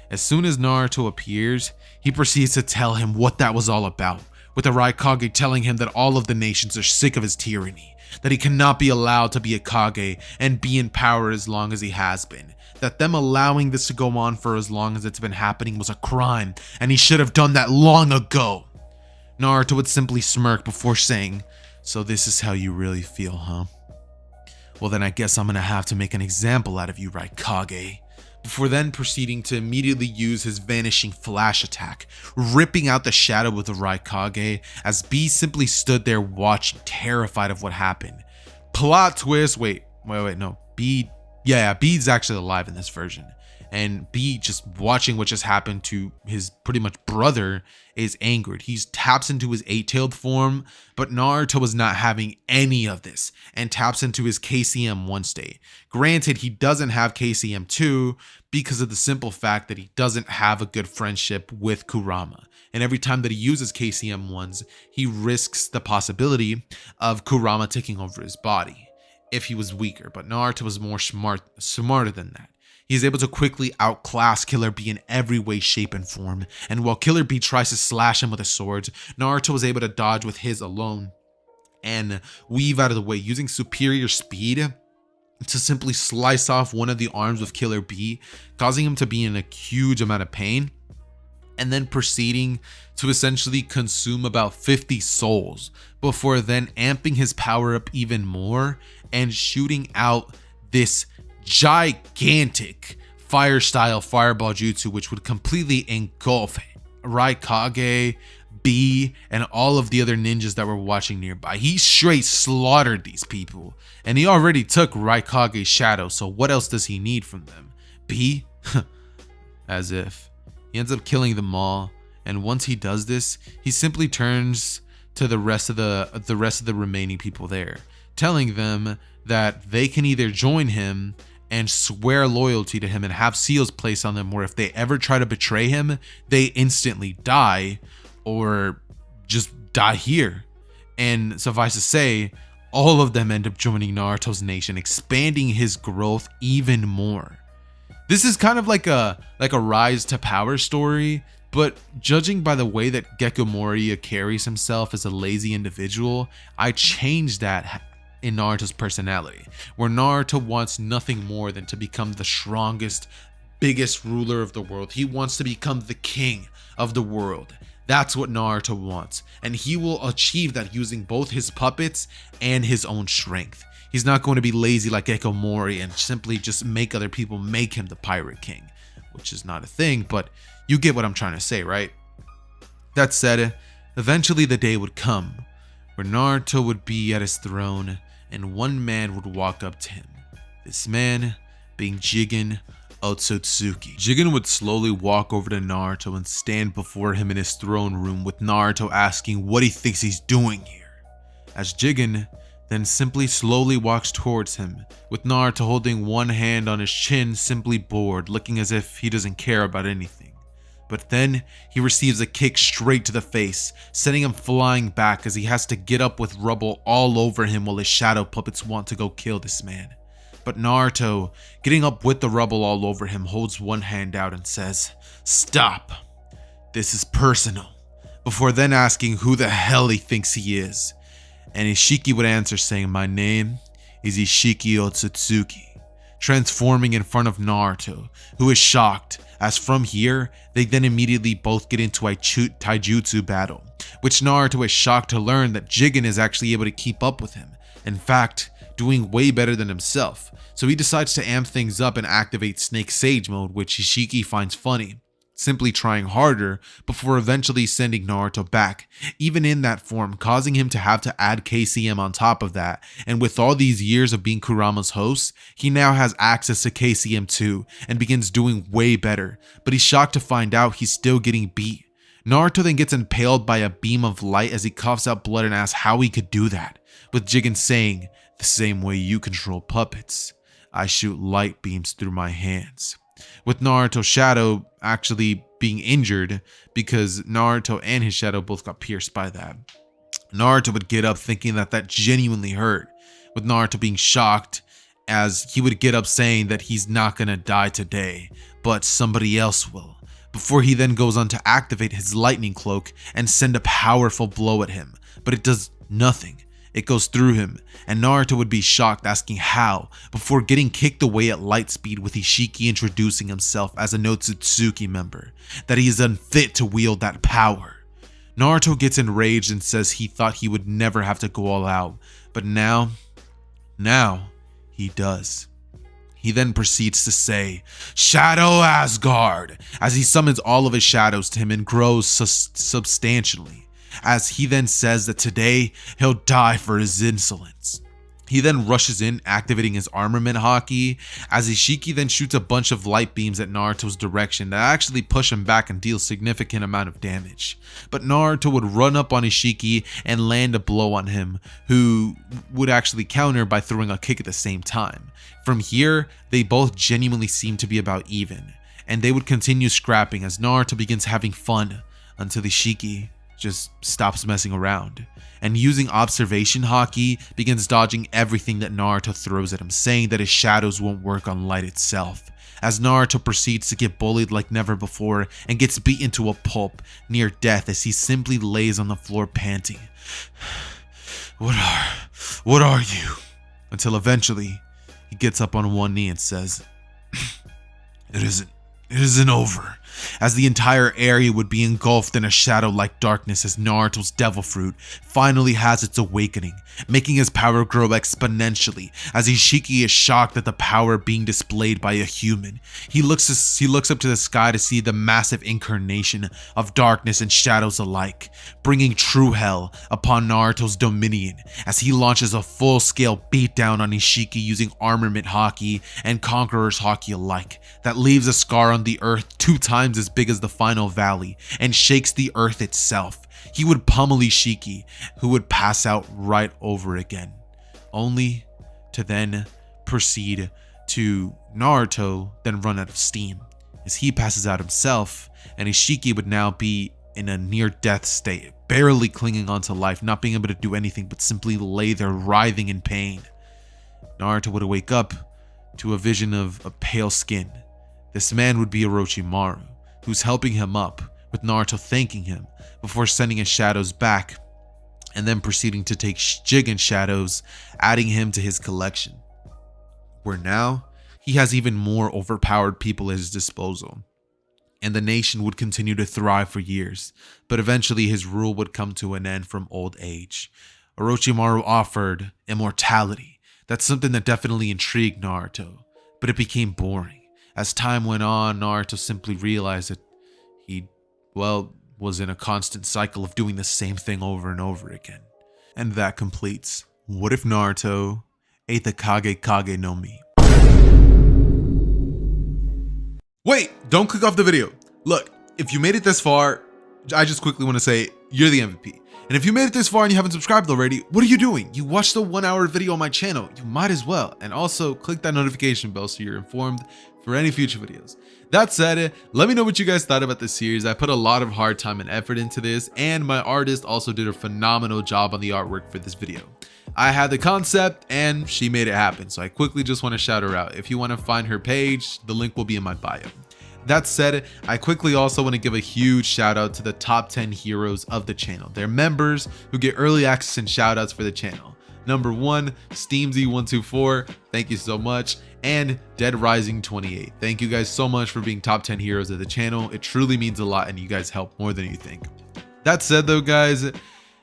As soon as Naruto appears, he proceeds to tell him what that was all about, with the Raikage telling him that all of the nations are sick of his tyranny, that he cannot be allowed to be a Kage and be in power as long as he has been, that them allowing this to go on for as long as it's been happening was a crime, and he should have done that long ago. Naruto would simply smirk before saying, "So this is how you really feel, huh? Well then I guess I'm gonna have to make an example out of you, Raikage," before then proceeding to immediately use his vanishing flash attack, ripping out the shadow of the Raikage as B simply stood there watching, terrified of what happened. Plot twist, wait, no, B's actually alive in this version, and B, just watching what just happened to his pretty much brother, is angered. He taps into his eight-tailed form, but Naruto was not having any of this and taps into his KCM1 state. Granted, he doesn't have KCM2 because of the simple fact that he doesn't have a good friendship with Kurama. And every time that he uses KCM1s, he risks the possibility of Kurama taking over his body if he was weaker. But Naruto was more smarter than that. He's able to quickly outclass Killer B in every way, shape, and form. And while Killer B tries to slash him with a sword, Naruto was able to dodge with his alone and weave out of the way using superior speed to simply slice off one of the arms of Killer B, causing him to be in a huge amount of pain, and then proceeding to essentially consume about 50 souls before then amping his power up even more and shooting out this gigantic fire style fireball jutsu, which would completely engulf Raikage, B, and all of the other ninjas that were watching nearby. He straight slaughtered these people, and he already took Raikage's shadow, so what else does he need from them? B? As if. He ends up killing them all, and once he does this, he simply turns to the rest of the remaining people there, telling them that they can either join him and swear loyalty to him and have seals placed on them where if they ever try to betray him, they instantly die, or just die here. And suffice to say, all of them end up joining Naruto's nation, expanding his growth even more. This is kind of like a rise to power story, but judging by the way that Gekko Moria carries himself as a lazy individual, I changed that in Naruto's personality, where Naruto wants nothing more than to become the strongest, biggest ruler of the world. He wants to become the king of the world. That's what Naruto wants, and he will achieve that using both his puppets and his own strength. He's not going to be lazy like Gekko Moria and simply just make other people make him the pirate king, which is not a thing, but you get what I'm trying to say, right? That said, eventually the day would come where Naruto would be at his throne and one man would walk up to him. This man being Jigen Otsutsuki. Jigen would slowly walk over to Naruto and stand before him in his throne room, with Naruto asking what he thinks he's doing here. As Jigen then simply slowly walks towards him, with Naruto holding one hand on his chin, simply bored, looking as if he doesn't care about anything. But then he receives a kick straight to the face, sending him flying back as he has to get up with rubble all over him while his shadow puppets want to go kill this man. But Naruto, getting up with the rubble all over him, holds one hand out and says, "Stop. This is personal," before then asking who the hell he thinks he is. And Ishiki would answer saying, "My name is Ishiki Otsutsuki," transforming in front of Naruto, who is shocked, as from here, they then immediately both get into a taijutsu battle, which Naruto is shocked to learn that Jigen is actually able to keep up with him, in fact, doing way better than himself. So he decides to amp things up and activate Snake Sage mode, which Ishiki finds funny, simply trying harder before eventually sending Naruto back, even in that form, causing him to have to add KCM on top of that. And with all these years of being Kurama's host, he now has access to KCM too and begins doing way better, but he's shocked to find out he's still getting beat. Naruto then gets impaled by a beam of light as he coughs out blood and asks how he could do that, with Jigen saying, "The same way you control puppets. I shoot light beams through my hands." With Naruto's shadow actually being injured because Naruto and his shadow both got pierced by that. Naruto would get up thinking that genuinely hurt, with Naruto being shocked as he would get up saying that he's not gonna die today, but somebody else will, before he then goes on to activate his lightning cloak and send a powerful blow at him, but it does nothing. It goes through him, and Naruto would be shocked, asking how, before getting kicked away at light speed with Ishiki introducing himself as a Notsutsuki member, that he is unfit to wield that power. Naruto gets enraged and says he thought he would never have to go all out, but now he does. He then proceeds to say, "Shadow Asgard," as he summons all of his shadows to him and grows substantially, as he then says that today he'll die for his insolence. He then rushes in, activating his armament haki, as Ishiki then shoots a bunch of light beams at Naruto's direction that actually push him back and deal significant amount of damage. But Naruto would run up on Ishiki and land a blow on him, who would actually counter by throwing a kick at the same time. From here, they both genuinely seem to be about even, and they would continue scrapping as Naruto begins having fun until Ishiki just stops messing around, and using observation haki begins dodging everything that Naruto throws at him, saying that his shadows won't work on light itself, as Naruto proceeds to get bullied like never before and gets beaten to a pulp near death as he simply lays on the floor panting. What are you? Until eventually he gets up on one knee and says, It isn't over, as the entire area would be engulfed in a shadow-like darkness as Naruto's devil fruit finally has its awakening, making his power grow exponentially as Ishiki is shocked at the power being displayed by a human. He looks up to the sky to see the massive incarnation of darkness and shadows alike, bringing true hell upon Naruto's dominion as he launches a full-scale beatdown on Ishiki using armament haki and conqueror's haki alike that leaves a scar on the earth 2 times as big as the final valley and shakes the earth itself. He would pummel Ishiki, who would pass out right over again, only to then proceed to Naruto then run out of steam as he passes out himself, and Ishiki would now be in a near-death state, barely clinging onto life, not being able to do anything but simply lay there writhing in pain. Naruto would wake up to a vision of a pale skin. This man would be Orochimaru, who's helping him up, with Naruto thanking him before sending his shadows back and then proceeding to take Jigen's shadows, adding him to his collection, where now he has even more overpowered people at his disposal, and the nation would continue to thrive for years, but eventually his rule would come to an end from old age. Orochimaru offered immortality. That's something that definitely intrigued Naruto, but it became boring. As time went on, Naruto simply realized that he, was in a constant cycle of doing the same thing over and over again. And that completes What If Naruto Ate the Kage Kage no Mi. Wait, don't click off the video. Look, if you made it this far, I just quickly want to say you're the MVP. And if you made it this far and you haven't subscribed already, what are you doing? You watched a 1-hour video on my channel. You might as well. And also click that notification bell so you're informed for any future videos. That said, let me know what you guys thought about this series. I put a lot of hard time and effort into this, and my artist also did a phenomenal job on the artwork for this video. I had the concept and she made it happen, so I quickly just want to shout her out. If you want to find her page, the link will be in my bio. That said, I quickly also want to give a huge shout out to the top 10 heroes of the channel. They're members who get early access and shout outs for the channel. Number 1, Steamzy124, thank you so much, and Dead Rising 28. Thank you guys so much for being top 10 heroes of the channel. It truly means a lot and you guys help more than you think. That said though, guys,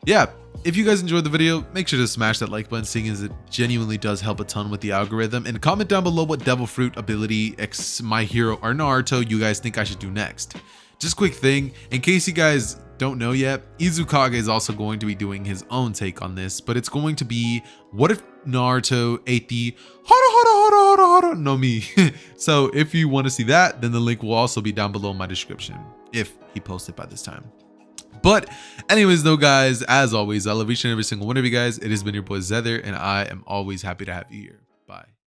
yeah, if you guys enjoyed the video, make sure to smash that like button, seeing as it genuinely does help a ton with the algorithm, and comment down below what Devil Fruit ability X My Hero or Naruto you guys think I should do next. Just quick thing, in case you guys don't know yet, Kage is also going to be doing his own take on this, but it's going to be, what if Naruto ate the hara no mi? So if you want to see that, then the link will also be down below in my description, if he posts it by this time. But anyways though, guys, as always, I love each and every single one of you guys. It has been your boy Zether, and I am always happy to have you here.